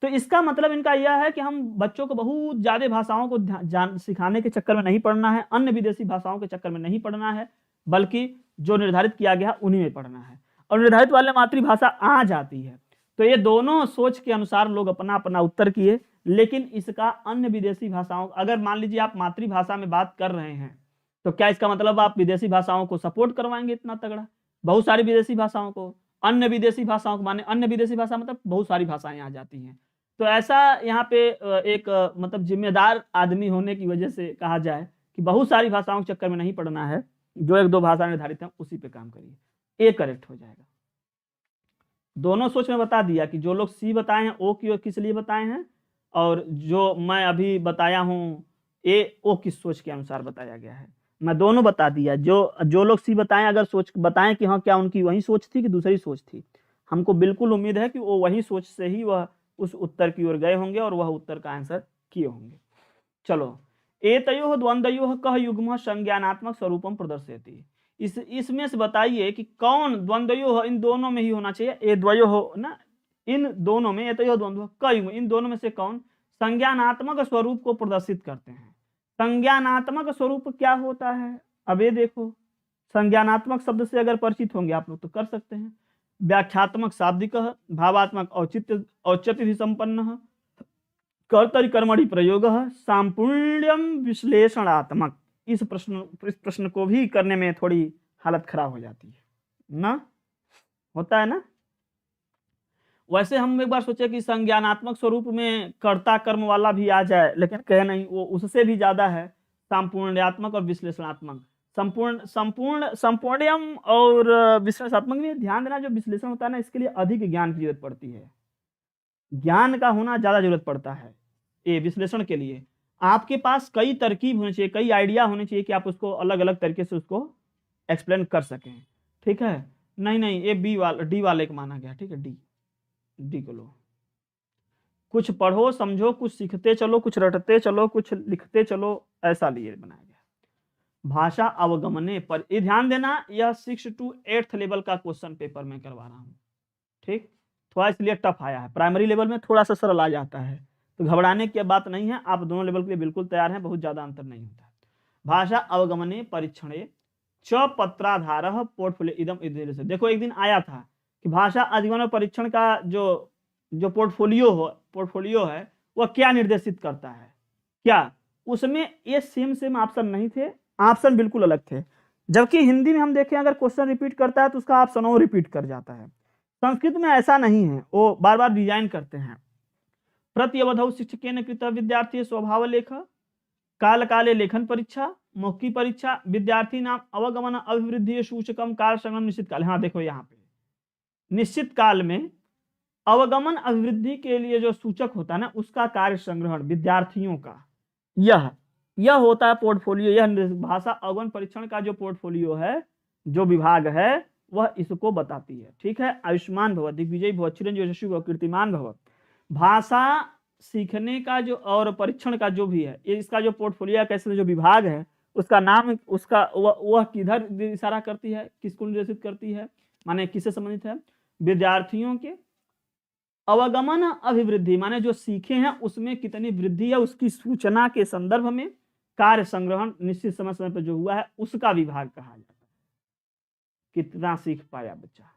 तो इसका मतलब इनका यह है कि हम बच्चों को बहुत ज्यादा भाषाओं को सिखाने के चक्कर में नहीं पढ़ना है, अन्य विदेशी भाषाओं के चक्कर में नहीं पढ़ना है, बल्कि जो निर्धारित किया गया उन्हीं में पढ़ना है। और निर्धारित वाले मातृभाषा आ जाती है। तो ये दोनों सोच के अनुसार लोग अपना अपना उत्तर किए। लेकिन इसका अन्य विदेशी भाषाओं, अगर मान लीजिए आप मातृभाषा में बात कर रहे हैं, तो क्या इसका मतलब आप विदेशी भाषाओं को सपोर्ट करवाएंगे इतना तगड़ा? बहुत सारी विदेशी भाषाओं को, अन्य विदेशी भाषाओं को, माने अन्य विदेशी भाषा मतलब बहुत सारी भाषाएं आ जाती हैं। तो ऐसा यहाँ पे एक मतलब जिम्मेदार आदमी होने की वजह से कहा जाए कि बहुत सारी भाषाओं के चक्कर में नहीं पढ़ना है, जो 1-2 भाषा निर्धारित है उसी पे काम करिए, ए करेक्ट हो जाएगा। दोनों सोच में बता दिया कि जो लोग सी बताए हैं ओ की किस लिए बताए हैं, और जो मैं अभी बताया हूँ ए ओ किस सोच के अनुसार बताया गया है। मैं दोनों बता दिया। जो लोग सी बताएं, अगर सोच बताएं कि हाँ क्या उनकी वही सोच थी कि दूसरी सोच थी, हमको बिल्कुल उम्मीद है कि वो वही सोच से ही वह उस उत्तर की ओर गए होंगे और वह उत्तर का आंसर किए होंगे। चलो, एतयोः द्वंद्वयोः कः युग्मः संज्ञानात्मक स्वरूपम प्रदर्शयति। इसमें से बताइए कि कौन द्वंद्वयोः, इन दोनों में ही होना चाहिए, ए द्वयोः ना, इन दोनों में, एतयोः द्वंद्वयोः कः युग्मः, इन दोनों में से कौन संज्ञानात्मक स्वरूप को प्रदर्शित करते हैं। संज्ञानात्मक स्वरूप क्या होता है? अब ये देखो, संज्ञानात्मक शब्द से अगर परिचित होंगे आप लोग तो कर सकते हैं। व्याख्यात्मक शाब्दिक, भावात्मक औचित्य संपन्न, कर्तरि कर्मणि प्रयोग, सांपुण्यम विश्लेषणात्मक। इस प्रश्न को भी करने में थोड़ी हालत खराब हो जाती है ना, होता है ना। वैसे हम एक बार सोचे कि संज्ञानात्मक स्वरूप में कर्ता कर्म वाला भी आ जाए, लेकिन कहे नहीं, वो उससे भी ज्यादा है, संपूर्णात्मक और विश्लेषणात्मक। संपूर्णयम और विश्लेषणात्मक में ध्यान देना, जो विश्लेषण होता है ना, इसके लिए अधिक ज्ञान की जरूरत पड़ती है, ज्ञान का होना ज्यादा जरूरत पड़ता है। ये विश्लेषण के लिए आपके पास कई तरकीब होनी चाहिए, कई आइडिया होने चाहिए कि आप उसको अलग अलग तरीके से उसको एक्सप्लेन कर सकें। ठीक है, नहीं ये डी वाले को माना गया। ठीक है, डी को लो, कुछ पढ़ो समझो, कुछ सीखते चलो, कुछ रटते चलो, कुछ लिखते चलो, ऐसा लिए बनाया गया। भाषा अवगमने पर ये ध्यान देना, यह 6 to 8th लेवल का क्वेश्चन पेपर में करवा रहा हूँ। ठीक, थोड़ा इसलिए टफ आया है, प्राइमरी लेवल में थोड़ा सा सरल आ जाता है, तो घबराने की बात नहीं है, आप दोनों लेवल के लिए बिल्कुल तैयार हैं, बहुत ज्यादा अंतर नहीं होता है। भाषा अवगमने परीक्षणे च पत्राधारः पोर्टफोलियो इदम इधर से। देखो एक दिन आया था कि भाषा अधिगमन परीक्षण का जो पोर्टफोलियो है वह क्या निर्देशित करता है, क्या उसमें ये सेम ऑप्शन नहीं थे, ऑप्शन बिल्कुल अलग थे। जबकि हिंदी में हम देखें, अगर क्वेश्चन रिपीट करता है तो उसका ऑप्शन और रिपीट कर जाता है। संस्कृत में ऐसा नहीं है, वो बार बार डिजाइन करते हैं। प्रत्यवधौ शिक्षकेन कृत विद्यार्थी स्वभाव लेख, काल काले लेखन परीक्षा, मौखिक परीक्षा, विद्यार्थी नाम अवगमन अभिवृद्धि सूचकम काल संगम निश्चित काल। हाँ देखो यहाँ पे निश्चित काल में अवगमन अभिवृद्धि के लिए जो सूचक होता है ना, उसका कार्य संग्रहण विद्यार्थियों का, यह होता है पोर्टफोलियो। यह भाषा अवगमन परीक्षण का जो पोर्टफोलियो है, जो विभाग है, वह इसको बताती है। ठीक है, आयुष्मान भव, दिग्विजय भव, चिरंजीव यशस्वी भव, कीर्तिमान भव। भाषा सीखने का जो और परीक्षण का जो भी है, इसका जो पोर्टफोलियो कैसे जो विभाग है, उसका नाम, उसका वह किधर इशारा करती है, किसको निर्देशित करती है, माने किससे संबंधित है, विद्यार्थियों के अवगमन अभिवृद्धि, माने जो सीखे हैं उसमें कितनी वृद्धि है उसकी सूचना के संदर्भ में कार्य संग्रहण निश्चित समय समय पर जो हुआ है उसका विभाग कहा जाता है, कितना सीख पाया बच्चा।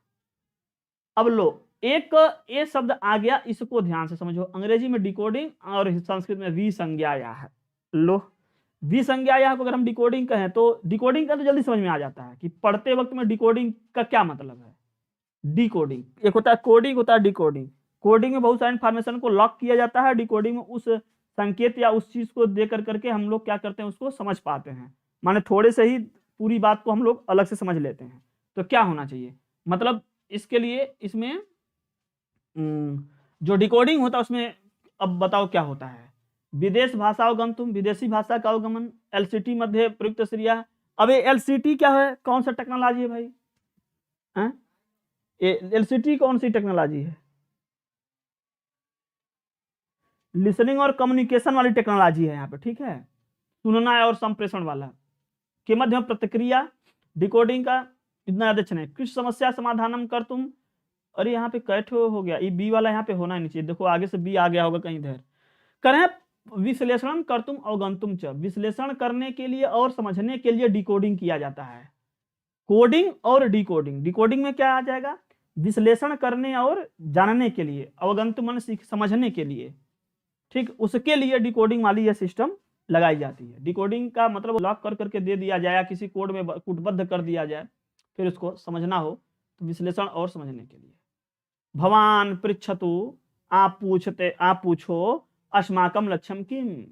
अब लो, एक ये शब्द आ गया, इसको ध्यान से समझो, अंग्रेजी में डिकोडिंग और संस्कृत में विसंज्ञाया है। लो, विसंज्ञाया को अगर हम डिकोडिंग कहें तो डिकोडिंग का तो जल्दी समझ में आ जाता है कि पढ़ते वक्त में डिकोडिंग का क्या मतलब है। डिकोडिंग एक होता है कोडिंग, होता है डिकोडिंग। कोडिंग में बहुत सारे इन्फॉर्मेशन को लॉक किया जाता है, डिकोडिंग में उस संकेत या उस चीज को देकर करके हम लोग क्या करते हैं उसको समझ पाते हैं, माने थोड़े से ही पूरी बात को हम लोग अलग से समझ लेते हैं। तो क्या होना चाहिए, मतलब इसके लिए इसमें जो डिकोडिंग होता है उसमें अब बताओ क्या होता है, विदेश भाषा अवगमन, विदेशी भाषा का अवगमन, एलसीटी मध्य प्रयुक्त श्रेया। अब ये एलसीटी क्या है, कौन सा टेक्नोलॉजी है भाई, एलसीटी कौन सी टेक्नोलॉजी है, लिसनिंग और कम्युनिकेशन वाली टेक्नोलॉजी है यहाँ पे, ठीक है, सुनना और संप्रेषण वाला के मध्य में प्रतिक्रिया, डिकोडिंग का इतना याद अच्छा नहीं। कुछ समस्या समाधानम कर तुम, अरे यहाँ पे कैठ हो गया, ये बी वाला यहाँ पे होना ही नहीं चाहिए, देखो आगे से बी आ गया होगा कहीं इधर। करें विश्लेषण कर तुम अवगंतुम च, विश्लेषण करने के लिए और समझने के लिए डिकोडिंग किया जाता है। कोडिंग और डिकोडिंग, डिकोडिंग में क्या आ जाएगा, विश्लेषण करने और जानने के लिए, अवगंतुम मन समझने के लिए, ठीक, उसके लिए डिकोडिंग वाली यह सिस्टम लगाई जाती है। डिकोडिंग का मतलब लॉक कर करके दे दिया जाए, किसी कोड में कूटबद्ध कर दिया जाए, फिर उसको समझना हो तो विश्लेषण और समझने के लिए। भवान पृच्छतु, आप पूछो, अस्माकम लक्ष्यम किम,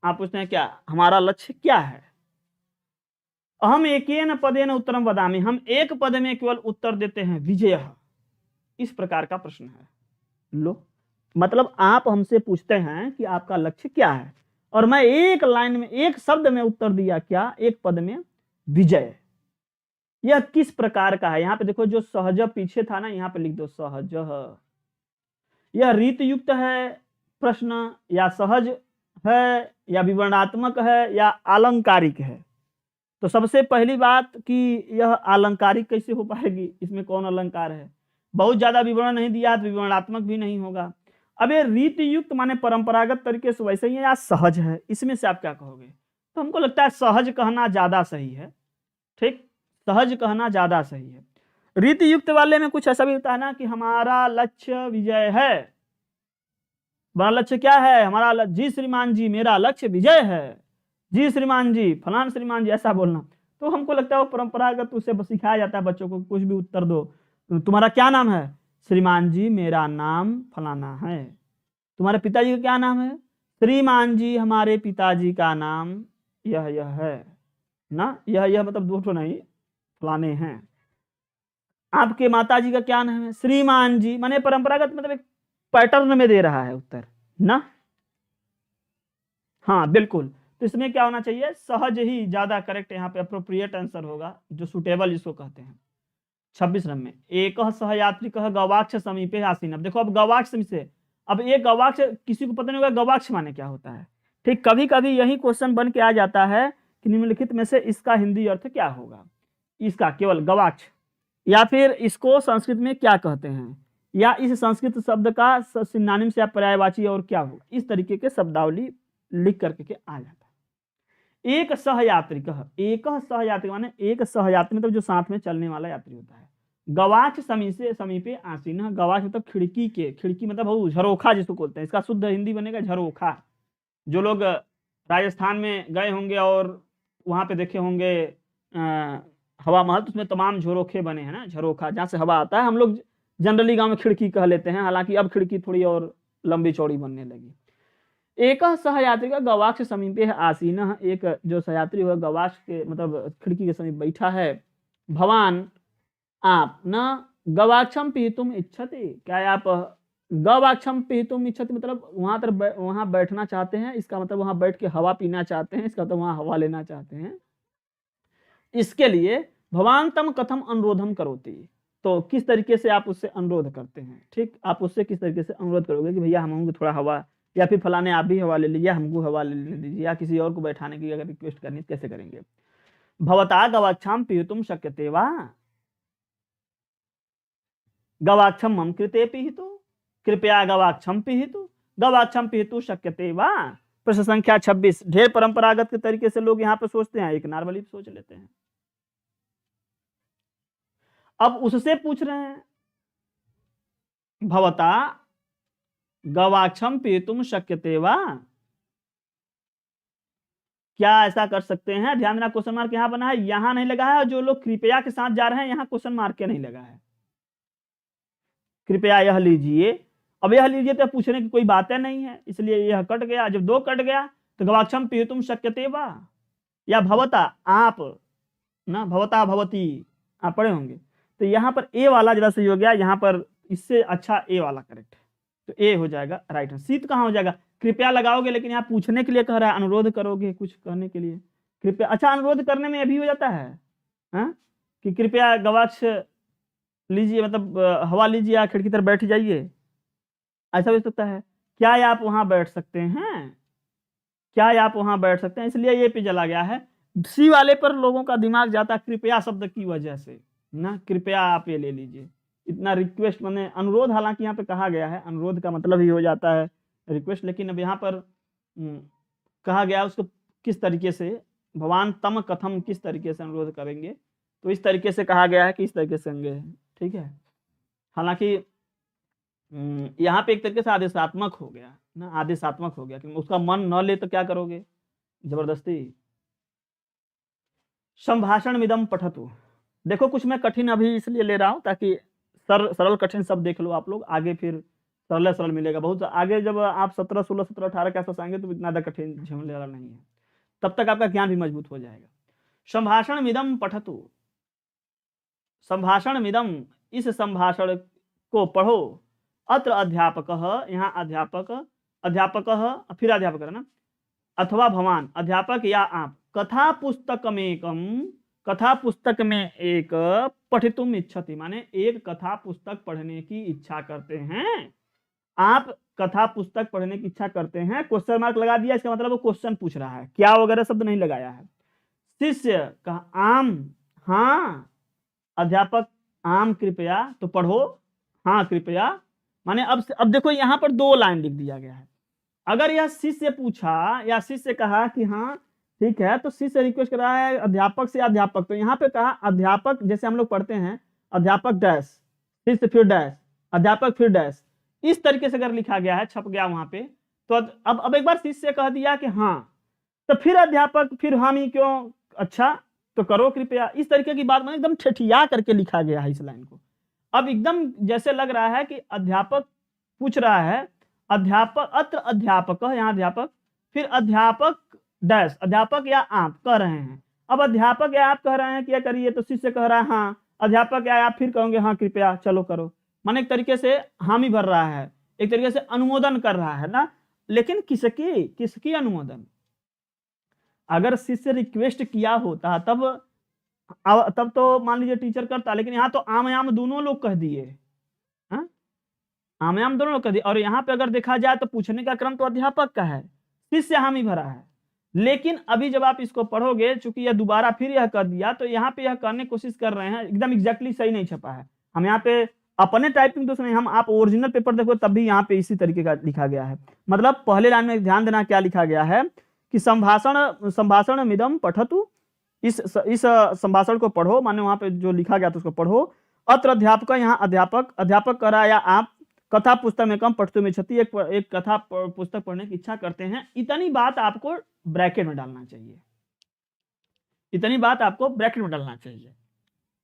आप पूछते हैं क्या हमारा लक्ष्य क्या है। अहम एकेन पदेन उत्तरम वदामि, हम एक पद में केवल उत्तर देते हैं, विजय, इस प्रकार का प्रश्न है। लो, मतलब आप हमसे पूछते हैं कि आपका लक्ष्य क्या है, और मैं एक लाइन में एक शब्द में उत्तर दिया, क्या, एक पद में, विजय। यह किस प्रकार का है, यहाँ पे देखो जो सहज पीछे था ना, यहाँ पे लिख दो सहज। यह रीति युक्त है प्रश्न, या सहज है, या विवरणात्मक है, या आलंकारिक है। तो सबसे पहली बात कि यह आलंकारिक कैसे हो पाएगी, इसमें कौन अलंकार है, बहुत ज्यादा विवरण नहीं दिया तो विवरणात्मक भी नहीं होगा। अब ये रीति युक्त माने परंपरागत तरीके से वैसे ही है, या सहज है, इसमें से आप क्या कहोगे, तो हमको लगता है सहज कहना ज्यादा सही है, ठीक, सहज कहना ज्यादा सही है। रीति युक्त वाले में कुछ ऐसा भी होता है ना कि हमारा लक्ष्य विजय है, हमारा लक्ष्य क्या है, हमारा जी श्रीमान जी मेरा लक्ष्य विजय है, जी श्रीमान जी, फलान श्रीमान जी, ऐसा बोलना। तो हमको लगता है वो परंपरागत उससे सिखाया जाता है बच्चों को, कुछ भी उत्तर दो, तुम्हारा क्या नाम है, श्रीमान जी मेरा नाम फलाना है। तुम्हारे पिताजी का क्या नाम है, श्रीमान जी हमारे पिताजी का नाम यह है ना, यह मतलब दो तो नहीं, फलाने हैं। आपके माताजी का क्या नाम है, श्रीमान जी, माने परंपरागत मतलब एक पैटर्न में दे रहा है उत्तर ना। हाँ बिल्कुल, तो इसमें क्या होना चाहिए, सहज ही ज्यादा करेक्ट यहाँ पे अप्रोप्रिएट आंसर होगा, जो सुटेबल इसको कहते हैं। 26 नंबर में एक सहयात्री कह गवाक्ष समीपे आसीन। अब देखो, अब गवाक्ष से, अब ये गवाक्ष किसी को पता नहीं होगा गवाक्ष माने क्या होता है, ठीक, कभी कभी यही क्वेश्चन बन के आ जाता है कि निम्नलिखित में से इसका हिंदी अर्थ क्या होगा, इसका केवल गवाक्ष, या फिर इसको संस्कृत में क्या कहते हैं, या इस संस्कृत शब्द का सिनोनिम से पर्यायवाची और क्या होगा, इस तरीके के शब्दावली लिख करके आ जाता है। एक सहयात्री कह, एक सहयात्री माने एक सहयात्री मतलब जो साथ में चलने वाला यात्री होता है। गवाक्ष समीपे आसीन, गवाक्ष मतलब खिड़की के, खिड़की मतलब झरोखा जिसको बोलते हैं, इसका शुद्ध हिंदी बनेगा झरोखा। जो लोग राजस्थान में गए होंगे और वहां पे देखे होंगे हवा महल, तो उसमें तमाम झरोखे बने हैं ना, झरोखा जहाँ से हवा आता है, हम लोग जनरली गांव में खिड़की कह लेते हैं, हालांकि अब खिड़की थोड़ी और लंबी चौड़ी बनने लगी। एक सहयात्री का गवाक्ष समीपे आसीन, एक जो सहयात्री हुआ गवाक्ष के मतलब खिड़की के समीप बैठा है। भवान आप न गवाक्षम पीतुम इच्छति, क्या आप गवाक्षम पीतुम इच्छति मतलब वहां बैठना चाहते हैं, इसका मतलब वहां बैठ के हवा पीना चाहते हैं, इसका मतलब वहां हवा लेना चाहते हैं। इसके लिए भवान तम कथम अनुरोधम करोति, तो किस तरीके से आप उससे अनुरोध करते हैं, ठीक, आप उससे किस तरीके से अनुरोध करोगे कि भैया हम थोड़ा हवा या फिर फलाने आप भी हवा ले लीजिए, हमको हवा ले लीजिए, या किसी और को बैठाने की अगर रिक्वेस्ट करनी तो कैसे करेंगे? भवता गवाक्षाम पिहितुम शक्यते वा, गवाक्षम मम कृते पिहितु, कृपया गवाक्षम पिहितु, गवाक्षम पिहितु शक्यते वा। प्रश्न संख्या 26। ढेर परंपरागत के तरीके से लोग यहाँ पे सोचते हैं, एक नॉर्मली सोच लेते हैं। अब उससे पूछ रहे हैं भवता गवाक्षम पिहितुम शक्यते वा, क्या ऐसा कर सकते हैं? ध्यान देना, क्वेश्चन मार्क यहां बना है, यहां नहीं लगा है। जो लोग कृपया के साथ जा रहे हैं यहां क्वेश्चन मार्क के नहीं लगा है। कृपया यह लीजिए, अब यह लीजिए तो पूछने की कोई बात नहीं है, इसलिए यह कट गया। जब दो कट गया तो गवाक्षम पिहितुम शक्यते वा या भवता आप ना, भवता भवती आप पढ़े होंगे। तो यहाँ पर ए वाला जरा सही हो गया, यहाँ पर इससे अच्छा ए वाला करेक्ट है, तो ए हो जाएगा राइट आंसर। सी तो कहाँ हो जाएगा? कृपया लगाओगे, लेकिन यहाँ पूछने के लिए कह रहा है, अनुरोध करोगे कुछ कहने के लिए, कृपया। अच्छा, अनुरोध करने में अभी हो जाता है हाँ, कि कृपया गवाक्ष लीजिए, मतलब हवा लीजिए, या खिड़की तरफ बैठ जाइए, ऐसा भी हो सकता है। क्या आप वहां बैठ सकते हैं? क्या आप वहां बैठ सकते हैं? इसलिए ये पे चला गया है। सी वाले पर लोगों का दिमाग जाता है कृपया शब्द की वजह से ना, कृपया आप ये ले लीजिए, इतना रिक्वेस्ट मैंने अनुरोध, हालांकि यहाँ पे कहा गया है, अनुरोध का मतलब ही हो जाता है रिक्वेस्ट, लेकिन अब यहाँ पर कहा गया उसको किस तरीके से, भगवान तम कथम, किस तरीके से अनुरोध करेंगे, तो इस तरीके से कहा गया है कि इस तरीके से होंगे, ठीक है। हालांकि यहाँ पे एक तरीके से आदेशात्मक हो गया ना, आदेशात्मक हो गया कि उसका मन न ले तो क्या करोगे जबरदस्ती। संभाषण मिदम पठतु, देखो कुछ मैं कठिन अभी इसलिए ले रहा हूं ताकि सरल कठिन सब देख लो आप लोग, आगे फिर सरल सरल मिलेगा। बहुत आगे जब आप 17, 16, 17, 18 के आसपास आएंगे तो इतना ज्यादा कठिन झेलने वाला नहीं है, तब तक आपका ज्ञान भी मजबूत हो जाएगा। संभाषण मिदम पठतु, संभाषण मिदम, इस संभाषण को पढ़ो। अत्र अध्यापक, यहाँ अध्यापक, अध्यापक फिर अध्यापक है ना, अथवा भवान अध्यापक या आप, कथा पुस्तक में कथा पुस्तक में एक पठितुम इच्छति, माने एक कथा पुस्तक पढ़ने की इच्छा करते हैं। आप कथा पुस्तक पढ़ने की इच्छा करते हैं, क्वेश्चन मार्क लगा दिया, इसका मतलब वो क्वेश्चन पूछ रहा है, क्या वगैरह शब्द नहीं लगाया है। शिष्य कहा आम, हाँ अध्यापक आम कृपया, तो पढ़ो हाँ कृपया, माने अब देखो यहाँ पर दो लाइन लिख दिया गया है। अगर यह शिष्य पूछा या शिष्य कहा कि हाँ ठीक है, तो शिष्य रिक्वेस्ट कर रहा है अध्यापक से अध्यापक, तो यहाँ पे कहा अध्यापक, जैसे हम लोग पढ़ते हैं अध्यापक डैश, शिष्य फिर डैश, अध्यापक फिर डैश, इस तरीके से अगर लिखा गया है, छप गया वहां पे, तो अब एक बार शिष्य कह दिया कि हाँ, तो फिर अध्यापक, फिर हम ही क्यों, अच्छा तो करो कृपया, इस तरीके की बात मैंने एकदम ठेठिया करके लिखा गया है इस लाइन को। अब एकदम जैसे लग रहा है कि अध्यापक पूछ रहा है, अध्यापक अत्र अध्यापक, यहाँ अध्यापक, फिर अध्यापक डैश, अध्यापक या आप कह रहे हैं। अब अध्यापक या आप कह रहे हैं क्या करिए, तो शिष्य कह रहा है हाँ, अध्यापक या आप फिर कहोगे हाँ कृपया चलो करो, माने एक तरीके से हामी भर रहा है, एक तरीके से अनुमोदन कर रहा है ना। लेकिन किसकी अनुमोदन? अगर शिष्य रिक्वेस्ट किया होता तब तो मान लीजिए टीचर करता, लेकिन यहाँ तो आम दोनों लोग कह दिए, आम दोनों लोग कह दिए, और यहाँ पे अगर देखा जाए तो पूछने का क्रम तो अध्यापक का है, शिष्य हामी भरा है। लेकिन अभी जब आप इसको पढ़ोगे, चूंकि यह दोबारा फिर यह कर दिया, तो यहाँ पे यह करने की कोशिश कर रहे हैं, एकदम एग्जैक्टली सही नहीं छपा है। हम यहाँ पे अपने टाइपिंग दोष नहीं, हम आप ओरिजिनल पेपर देखो तब भी यहाँ पे इसी तरीके का लिखा गया है। मतलब पहले लाइन में ध्यान देना क्या लिखा गया है कि संभाषण मिदम पठतु, इस संभाषण को पढ़ो, माने वहां पे जो लिखा गया था उसको पढ़ो। अत्र अध्यापक, यहाँ अध्यापक कह रहा है या आप, कथा पुस्तक में कम पठतु में क्षति, एक कथा पुस्तक पढ़ने की इच्छा करते हैं, इतनी बात आपको ब्रैकेट में डालना चाहिए, इतनी बात आपको ब्रैकेट में डालना चाहिए,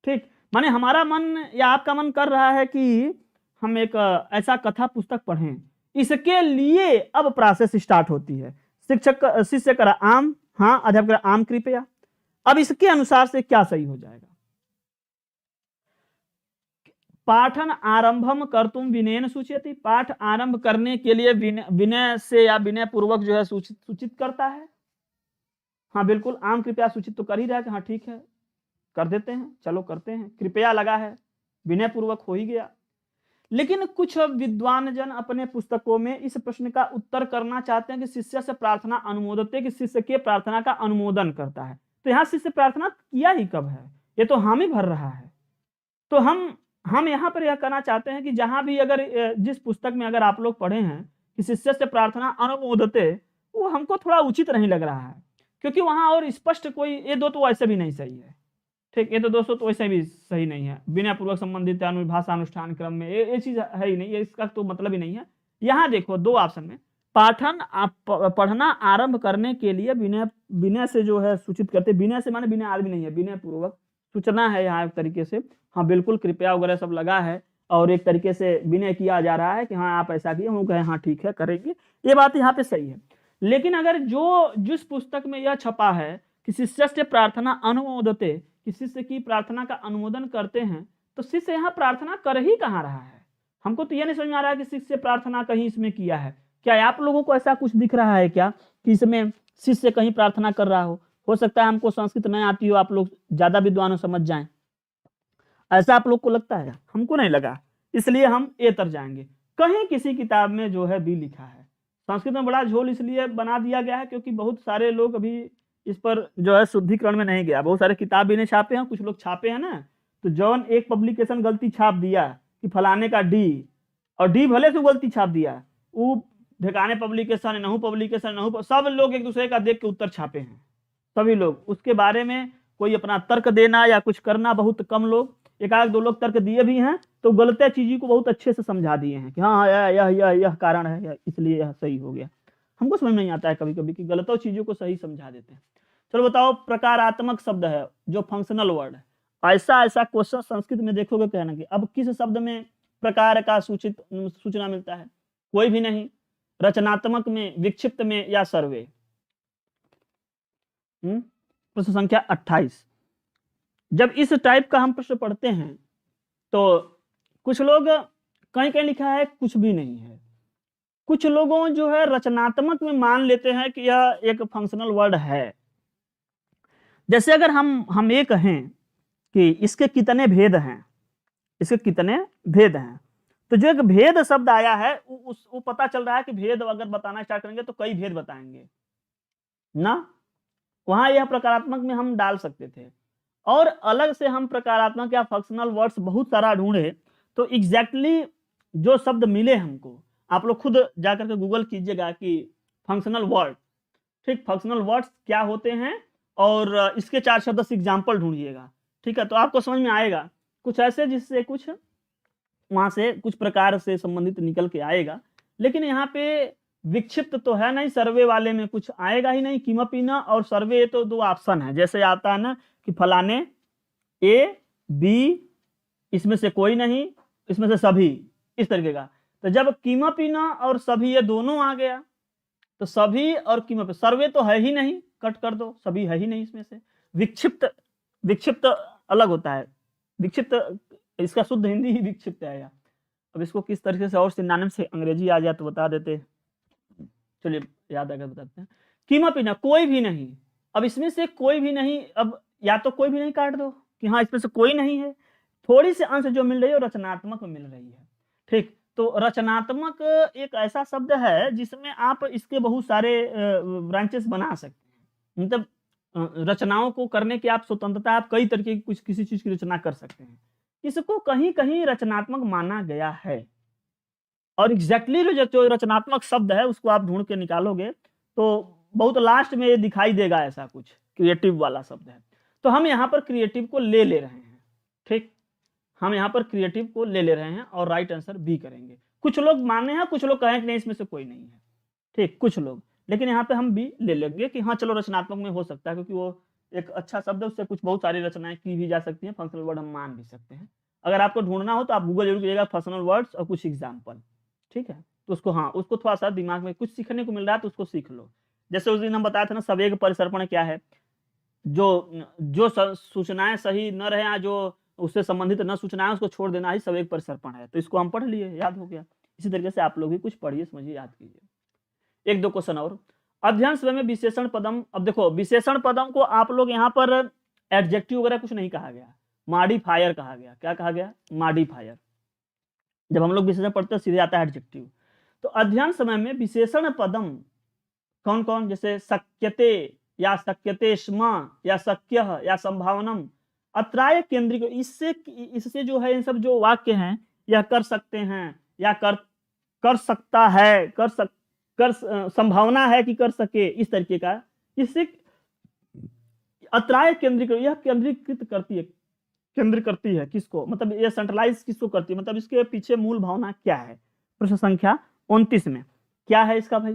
ठीक। माने हमारा मन या आपका मन कर रहा है कि हम एक ऐसा कथा पुस्तक पढ़ें, इसके लिए अब प्रोसेस स्टार्ट होती है। शिष्य करा आम, हाँ अध्यापक आम कृपया। अब इसके अनुसार से क्या सही हो जाएगा? पाठन आरंभम कर्तुम विनयन सूचयति, पाठ आरंभ करने के लिए विनय से या विनय पूर्वक जो है सूचित करता है। हाँ बिल्कुल, आम कृपया सूचित तो कर ही रहा है कि हाँ ठीक है कर देते हैं, चलो करते हैं, कृपया लगा है, विनय पूर्वक हो ही गया। लेकिन कुछ विद्वान जन अपने पुस्तकों में इस प्रश्न का उत्तर करना चाहते हैं कि शिष्य से प्रार्थना अनुमोदते, कि शिष्य के प्रार्थना का अनुमोदन करता है। तो यहाँ शिष्य प्रार्थना किया ही कब है, ये तो हामी भर रहा है। तो हम यहाँ पर यह कहना चाहते हैं कि जहां भी अगर जिस पुस्तक में अगर आप लोग पढ़े हैं कि शिष्य से प्रार्थना अनुमोदते, वो हमको थोड़ा उचित नहीं लग रहा है, क्योंकि वहां और स्पष्ट कोई, ये दो तो वैसे भी नहीं सही है, ठीक, ये तो दोस्तों तो वैसे भी सही नहीं है। विनय पूर्वक संबंधित भाषा अनुष्ठान क्रम में ये चीज है ही नहीं, ये इसका तो मतलब ही नहीं है। यहाँ देखो दो ऑप्शन में, पढ़ना आरंभ करने के लिए विनय से जो है सूचित करते, विनय से माने विनय आदमी नहीं है, विनय पूर्वक सूचना है यहाँ एक तरीके से, हाँ बिल्कुल कृपया वगैरह सब लगा है, और एक तरीके से विनय किया जा रहा है कि हाँ आप ऐसा किए, हम कहे हाँ ठीक है करेंगे, ये बात यहाँ पे सही है। लेकिन अगर जिस पुस्तक में यह छपा है कि शिष्य से प्रार्थना अनुमोदते, कि शिष्य की प्रार्थना का अनुमोदन करते हैं, तो शिष्य यहाँ प्रार्थना कर ही कहाँ रहा है? हमको तो यह नहीं समझ में आ रहा है कि शिष्य प्रार्थना कहीं इसमें किया है। क्या आप लोगों को ऐसा कुछ दिख रहा है क्या कि इसमें शिष्य कहीं प्रार्थना कर रहा हो सकता है हमको संस्कृत नहीं आती हो, आप लोग ज्यादा विद्वान हो समझ जाएं, ऐसा आप लोग को लगता है? हमको नहीं लगा, इसलिए हम ए तर जाएंगे। कहीं किसी किताब में जो है बी लिखा है। संस्कृत में बड़ा झोल इसलिए बना दिया गया है क्योंकि बहुत सारे लोग अभी इस पर जो है शुद्धिकरण में नहीं गया, बहुत सारे किताब भी नहीं छापे हैं, कुछ लोग छापे हैं ना, तो जौन एक पब्लिकेशन गलती छाप दिया कि फलाने का डी, और डी भले से गलती छाप दिया, वो ढेकाने पब्लिकेशन नहू पब्लिकेशन नहू, सब लोग एक दूसरे का देख के उत्तर छापे हैं, सभी लोग। उसके बारे में कोई अपना तर्क देना या कुछ करना बहुत कम लोग, एक आध दो लोग तर्क दिए भी हैं तो गलत चीज़ों को बहुत अच्छे से समझा दिए हैं कि हाँ यह कारण है, इसलिए यह सही हो गया। हमको समझ नहीं आता है कभी कभी कि गलतों चीज़ों को सही समझा देते हैं। चलो बताओ, प्रकारात्मक शब्द है जो फंक्शनल वर्ड है, ऐसा क्वेश्चन संस्कृत में देखोगे कहना कि अब किस शब्द में प्रकार का सूचना मिलता है? कोई भी नहीं। रचनात्मक में, विक्षिप्त में या सर्वे? प्रश्न संख्या 28। जब इस टाइप का हम प्रश्न पढ़ते हैं तो कुछ लोग कहीं कहीं लिखा है कुछ भी नहीं है, कुछ लोगों जो है रचनात्मक में मान लेते हैं कि यह एक फंक्शनल वर्ड है। जैसे अगर हम ये कहें कि इसके कितने भेद हैं, इसके कितने भेद हैं, तो जो एक भेद शब्द आया है वो पता चल रहा है कि भेद अगर बताना स्टार्ट करेंगे तो कई भेद बताएंगे ना, वहां यह प्रकारात्मक में हम डाल सकते थे। और अलग से हम प्रकारात्मक या फंक्शनल वर्ड्स बहुत सारा ढूंढे तो एग्जैक्टली जो शब्द मिले हमको, आप लोग खुद जाकर के गूगल कीजिएगा कि फंक्शनल वर्ड, ठीक, फंक्शनल वर्ड्स क्या होते हैं और इसके 4 शब्द से एग्जाम्पल ढूंढिएगा, ठीक है, तो आपको समझ में आएगा कुछ ऐसे जिससे कुछ वहां से कुछ प्रकार से संबंधित निकल के आएगा। लेकिन यहाँ पे विक्षिप्त तो है नहीं, सर्वे वाले में कुछ आएगा ही नहीं, किमपि न और सर्वे तो दो ऑप्शन है, जैसे आता है ना कि फलाने ए बी, इसमें से कोई नहीं, इसमें से सभी, इस तरीके का। तो जब किमपि न और सभी ये दोनों आ गया तो सभी और किमपि, सर्वे तो है ही नहीं, कट कर दो, सभी है ही नहीं इसमें से। विक्षिप्त अलग होता है, विक्षिप्त इसका शुद्ध हिंदी ही विक्षिप्त है यार। अब इसको किस तरीके से और सिनोनिम से अंग्रेजी आ जाए तो बता देते, चलिए याद आकर बताते हैं। किमपि न, कोई भी नहीं, अब इसमें से कोई भी नहीं, अब या तो कोई भी नहीं काट दो कि हाँ इसमें से कोई नहीं है, थोड़ी सी अंश जो मिल रही है वो रचनात्मक में मिल रही है, ठीक। तो रचनात्मक एक ऐसा शब्द है जिसमें आप इसके बहुत सारे ब्रांचेस बना सकते हैं, मतलब रचनाओं को करने की आप स्वतंत्रता, आप कई तरीके की कुछ किसी चीज की रचना कर सकते हैं, इसको कहीं कहीं रचनात्मक माना गया है। और एग्जैक्टली जो रचनात्मक शब्द है उसको आप ढूंढ के निकालोगे तो बहुत लास्ट में ये दिखाई देगा ऐसा कुछ क्रिएटिव वाला शब्द है। तो हम यहाँ पर क्रिएटिव को ले रहे हैं, ठीक, हम यहाँ पर क्रिएटिव को ले रहे हैं और राइट आंसर बी करेंगे। कुछ लोग माने हैं, कुछ लोग कहें कि नहीं इसमें से कोई नहीं है, ठीक, कुछ लोग, लेकिन यहाँ पे हम बी ले लेंगे कि हाँ चलो रचनात्मक में हो सकता है, क्योंकि वो एक अच्छा शब्द है, उससे कुछ बहुत सारी रचनाएं की भी जा सकती हैं, फंक्शनल वर्ड हम मान भी सकते हैं। अगर आपको ढूंढना हो तो आप गूगल जरूर कीजिएगा फंक्शनल वर्ड्स और कुछ एग्जाम्पल, ठीक है, तो उसको हाँ उसको थोड़ा सा दिमाग में कुछ सीखने को मिल रहा है तो उसको सीख लो। जैसे उस दिन हम बताए थे ना सवेग परिसर्पण क्या है, जो सूचनाएं सही न रहे, जो उससे संबंधित न सूचनाएं उसको छोड़ देना ही सवेग परिसर्पण है, तो इसको हम पढ़ लिए, याद हो गया। इसी तरीके से आप लोग भी कुछ पढ़िए, समझिए, याद कीजिए। एक दो क्वेश्चन और, अध्ययन स्वयं में विशेषण पदम। अब देखो विशेषण पदम को आप लोग यहाँ पर एडजेक्टिव वगैरह कुछ नहीं कहा गया, मॉडिफायर कहा गया। क्या कहा गया? मॉडिफायर। जब हम लोग विशेषण पढ़ते हैं सीधे आता है एडजेक्टिव। तो अध्ययन समय में विशेषण पदम कौन कौन, जैसे शक्यते या शक्यते स्म या शक्यः या संभावनम, अत्राय केंद्रिक, इससे जो है इन सब जो वाक्य हैं, यह कर सकते हैं या कर सकता है, संभावना है कि कर सके, इस तरीके का, इससे अत्राय केंद्रिक, यह केंद्रीकृत करती है, केंद्र करती है किसको, मतलब ये सेंट्रलाइज किसको करती है, मतलब इसके पीछे मूल भावना क्या है। प्रश्न संख्या 29 में क्या है इसका भाई,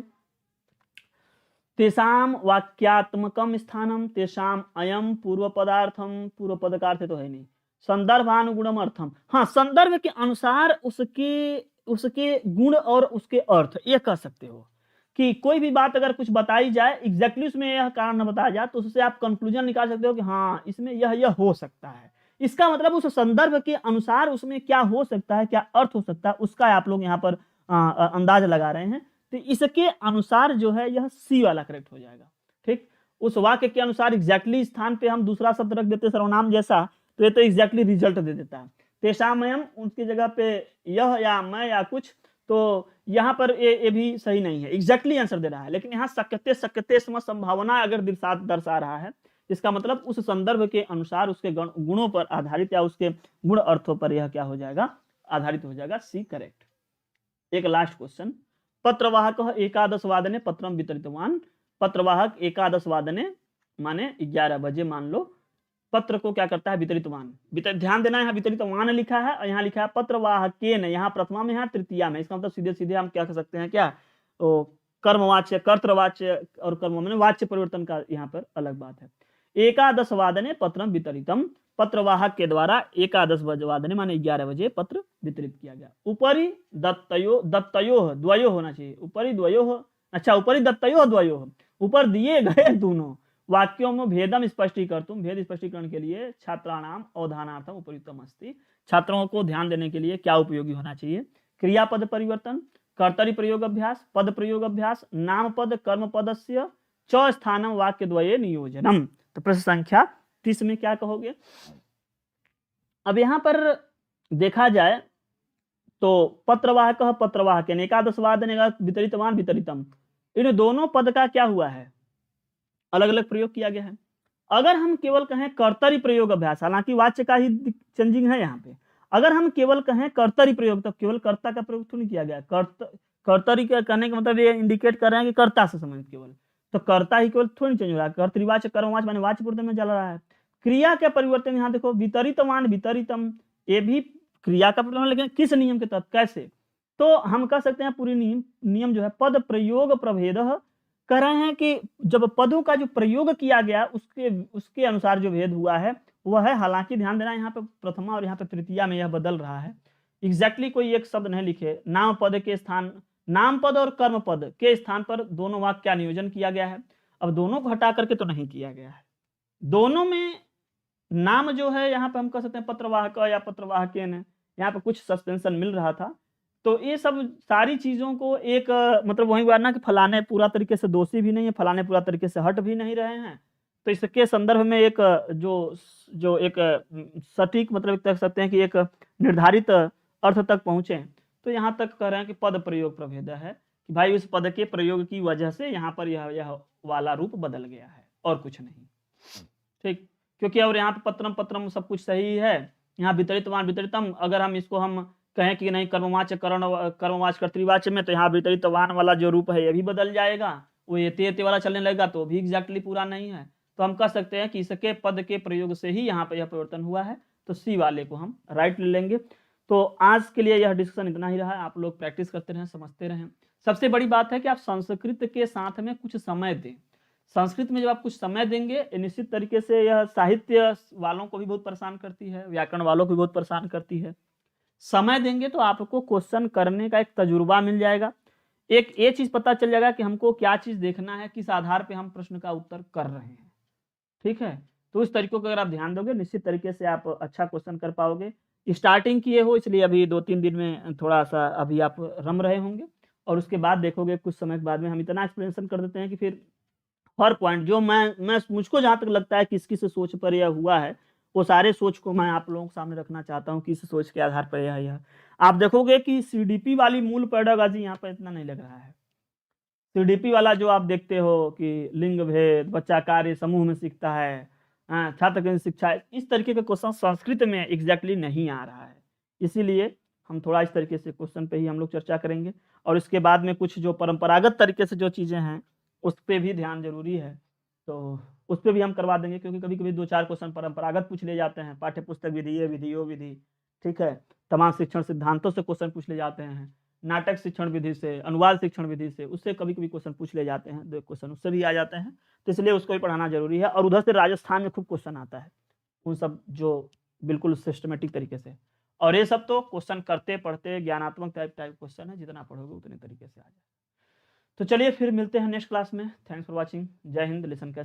तेषाम वाक्यात्मकम स्थानम तेषाम अयम पूर्व पदार्थम, पूर्व पद का अर्थ तो है नहीं, संदर्भानुगुणम अर्थम, हाँ संदर्भ के अनुसार उसके गुण और उसके अर्थ, ये कह सकते हो कि कोई भी बात अगर कुछ बताई जाए एग्जैक्टली उसमें यह कारण न बताया जाए तो उससे आप कंक्लूजन निकाल सकते हो कि हाँ इसमें यह हो सकता है, इसका मतलब उस संदर्भ के अनुसार उसमें क्या हो सकता है, क्या अर्थ हो सकता है, उसका आप लोग यहाँ पर अंदाज लगा रहे हैं। तो इसके अनुसार जो है यह सी वाला करेक्ट हो जाएगा। ठीक, उस वाक्य के अनुसार एग्जैक्टली स्थान पे हम दूसरा शब्द रख देते सर्वनाम जैसा, तो ये तो एग्जैक्टली रिजल्ट दे देता है। तेषामयम उनकी जगह पे यह या मैं या कुछ, तो यहाँ पर ये भी सही नहीं है, एग्जैक्टली आंसर दे रहा है, लेकिन यहाँ शक्यते संभावना अगर दर्शा रहा है, इसका मतलब उस संदर्भ के अनुसार उसके गुणों पर आधारित या उसके गुण अर्थों पर यह क्या हो जाएगा, आधारित हो जाएगा, सी करेक्ट। एक लास्ट क्वेश्चन, पत्रवाहक एकादश वादने पत्रम वितरितवान, पत्रवाहक एकादश वादने माने 11 बजे मान लो, पत्र को क्या करता है, वितरितवान, ध्यान देना यहाँ वितरितवान लिखा है और यहाँ लिखा है पत्रवाहकेन, यहाँ प्रथमा में यहाँ तृतीया में, इसका मतलब सीधे सीधे हम क्या कर सकते हैं, क्या तो कर्मवाच्य कर्तृवाच्य और कर्म में वाच्य परिवर्तन का यहाँ पर अलग बात है। एकादश वादने पत्रम वितरितम, पत्रवाहक के द्वारा एकादश वादने माने 11 बजे पत्र वितरित किया गया। ऊपरी दत्तयो द्वयो होना चाहिए, ऊपरी द्वयो, अच्छा ऊपरी दत्तयो द्वयो, ऊपर दिए गए दोनों वाक्यों में भेदम स्पष्टीकर्तुम, भेद स्पष्टीकरण के लिए छात्राणाम अवधानार्थम उपयुक्तम अस्ति, छात्रों को ध्यान देने के लिए क्या उपयोगी होना चाहिए, क्रियापद परिवर्तन, कर्तरी प्रयोग अभ्यास, पद प्रयोग अभ्यास, नाम पद कर्म पदस्य च स्थानम वाक्य द्वये नियोजनम। तो प्रश्न संख्या 30 में क्या कहोगे। अब यहाँ पर देखा जाए तो पत्रवाहक पत्रवाहक एकादश वादने वितरितवान वितरितम, इन दोनों पद का क्या हुआ है, अलग अलग प्रयोग किया गया है। अगर हम केवल कहें कर्तरी प्रयोग अभ्यास, हालांकि वाच्य का ही चेंजिंग है यहाँ पे, अगर हम केवल कहें कर्तरी प्रयोग तो केवल कर्ता का प्रयोग तो नहीं किया गया, कर्तरी का कहने का मतलब ये इंडिकेट कर रहे हैं कि कर्ता से संबंधित केवल, तो कर्ता ही केवल थोड़ी चेंज हो रहा है, कर्तृवाच्य कर्मवाच्य माने वाच्य पूर्वतम में चल रहा है। क्रिया के परिवर्तन यहाँ देखो वितरितवान वितरितम, ये भी क्रिया का परिवर्तन, लेकिन किस नियम के तहत, कैसे, तो हम कह सकते हैं पूरी नियम जो है पद प्रयोग प्रभेद, कह रहे हैं कि जब पदों का जो प्रयोग किया गया उसके अनुसार जो भेद हुआ है वह है, हालांकि ध्यान देना यहाँ पे प्रथमा और यहाँ पे तृतीया में यह बदल रहा है, एग्जैक्टली कोई एक शब्द नहीं लिखे, नाम पद के स्थान, नाम पद और कर्म पद के स्थान पर दोनों वाक्य का नियोजन किया गया है। अब दोनों को हटा करके तो नहीं किया गया है, दोनों में नाम जो है यहाँ पे हम कह सकते हैं पत्रवाहक या पत्रवाहकेन है, यहाँ पे कुछ सस्पेंशन मिल रहा था, तो ये सब सारी चीजों को एक मतलब वही बात ना कि फलाने पूरा तरीके से दोषी भी नहीं है, फलाने पूरा तरीके से हट भी नहीं रहे हैं, तो इसके संदर्भ में एक जो एक सटीक मतलब कह सकते हैं कि एक निर्धारित अर्थ तक पहुंचे, तो यहाँ तक कह रहे हैं कि पद प्रयोग प्रभेद है कि भाई उस पद के प्रयोग की वजह से यहाँ पर यह वाला रूप बदल गया है और कुछ नहीं। ठीक, क्योंकि और यहाँ पे पत्रम पत्रम सब कुछ सही है, यहाँ वितरितवान वितरितम, अगर हम इसको हम कहें कि नहीं कर्मवाच्य कर्मवाच्य कर्तृवाच्य में, तो यहाँ वितरितवान वाला जो रूप है ये भी बदल जाएगा, वो ये वाला चलने लगेगा तो भी एग्जैक्टली पूरा नहीं है, तो हम कह सकते हैं कि इसके पद के प्रयोग से ही यहाँ पर यह परिवर्तन हुआ है, तो सी वाले को हम राइट ले लेंगे। तो आज के लिए यह डिस्कशन इतना ही रहा, आप लोग प्रैक्टिस करते रहें, समझते रहें। सबसे बड़ी बात है कि आप संस्कृत के साथ में कुछ समय दें, संस्कृत में जब आप कुछ समय देंगे निश्चित तरीके से यह साहित्य वालों को भी बहुत परेशान करती है, व्याकरण वालों को भी बहुत परेशान करती है, समय देंगे तो आपको क्वेश्चन करने का एक तजुर्बा मिल जाएगा, एक ये चीज पता चल जाएगा कि हमको क्या चीज देखना है, किस आधार पे हम प्रश्न का उत्तर कर रहे हैं। ठीक है, तो इस तरीकों को अगर आप ध्यान दोगे निश्चित तरीके से आप अच्छा क्वेश्चन कर पाओगे। स्टार्टिंग किए हो इसलिए अभी 2-3 दिन में थोड़ा सा अभी आप रम रहे होंगे, और उसके बाद देखोगे कुछ समय के बाद में हम इतना एक्सप्लेनेशन कर देते हैं कि फिर हर पॉइंट जो मुझको जहाँ तक लगता है किस किस सोच पर यह हुआ है वो सारे सोच को मैं आप लोगों के सामने रखना चाहता हूँ कि इस सोच के आधार पर यह आप देखोगे कि सीडीपी वाली मूल पेडागॉजी यहाँ पर इतना नहीं लग रहा है। सीडीपी वाला जो आप देखते हो कि लिंग भेद, बच्चा कार्य समूह में सीखता है, छात्र केंद्रित शिक्षा, इस तरीके के क्वेश्चन संस्कृत में एग्जैक्टली नहीं आ रहा है। इसीलिए हम थोड़ा इस तरीके से क्वेश्चन पे ही हम लोग चर्चा करेंगे और इसके बाद में कुछ जो परंपरागत तरीके से जो चीज़ें हैं उस पर भी ध्यान जरूरी है, तो उस पर भी हम करवा देंगे, क्योंकि कभी कभी 2-4 क्वेश्चन परंपरागत पूछ ले जाते हैं, पाठ्य पुस्तक विधि, ये विधि, वो विधि, ठीक है, तमाम शिक्षण सिद्धांतों से क्वेश्चन पूछ ले जाते हैं, नाटक शिक्षण विधि से, अनुवाद शिक्षण विधि से, उससे कभी कभी क्वेश्चन पूछ ले जाते हैं, 2 क्वेश्चन उससे भी आ जाते हैं, तो इसलिए उसको भी पढ़ाना जरूरी है। और उधर से राजस्थान में खूब क्वेश्चन आता है, उन सब जो बिल्कुल सिस्टमेटिक तरीके से, और ये सब तो क्वेश्चन करते पढ़ते ज्ञानात्मक टाइप क्वेश्चन है, जितना पढ़ोगे उतने तरीके से आ जाए। तो चलिए फिर मिलते हैं नेक्स्ट क्लास में। Thanks for watching. जय हिंद। लिसन कैसे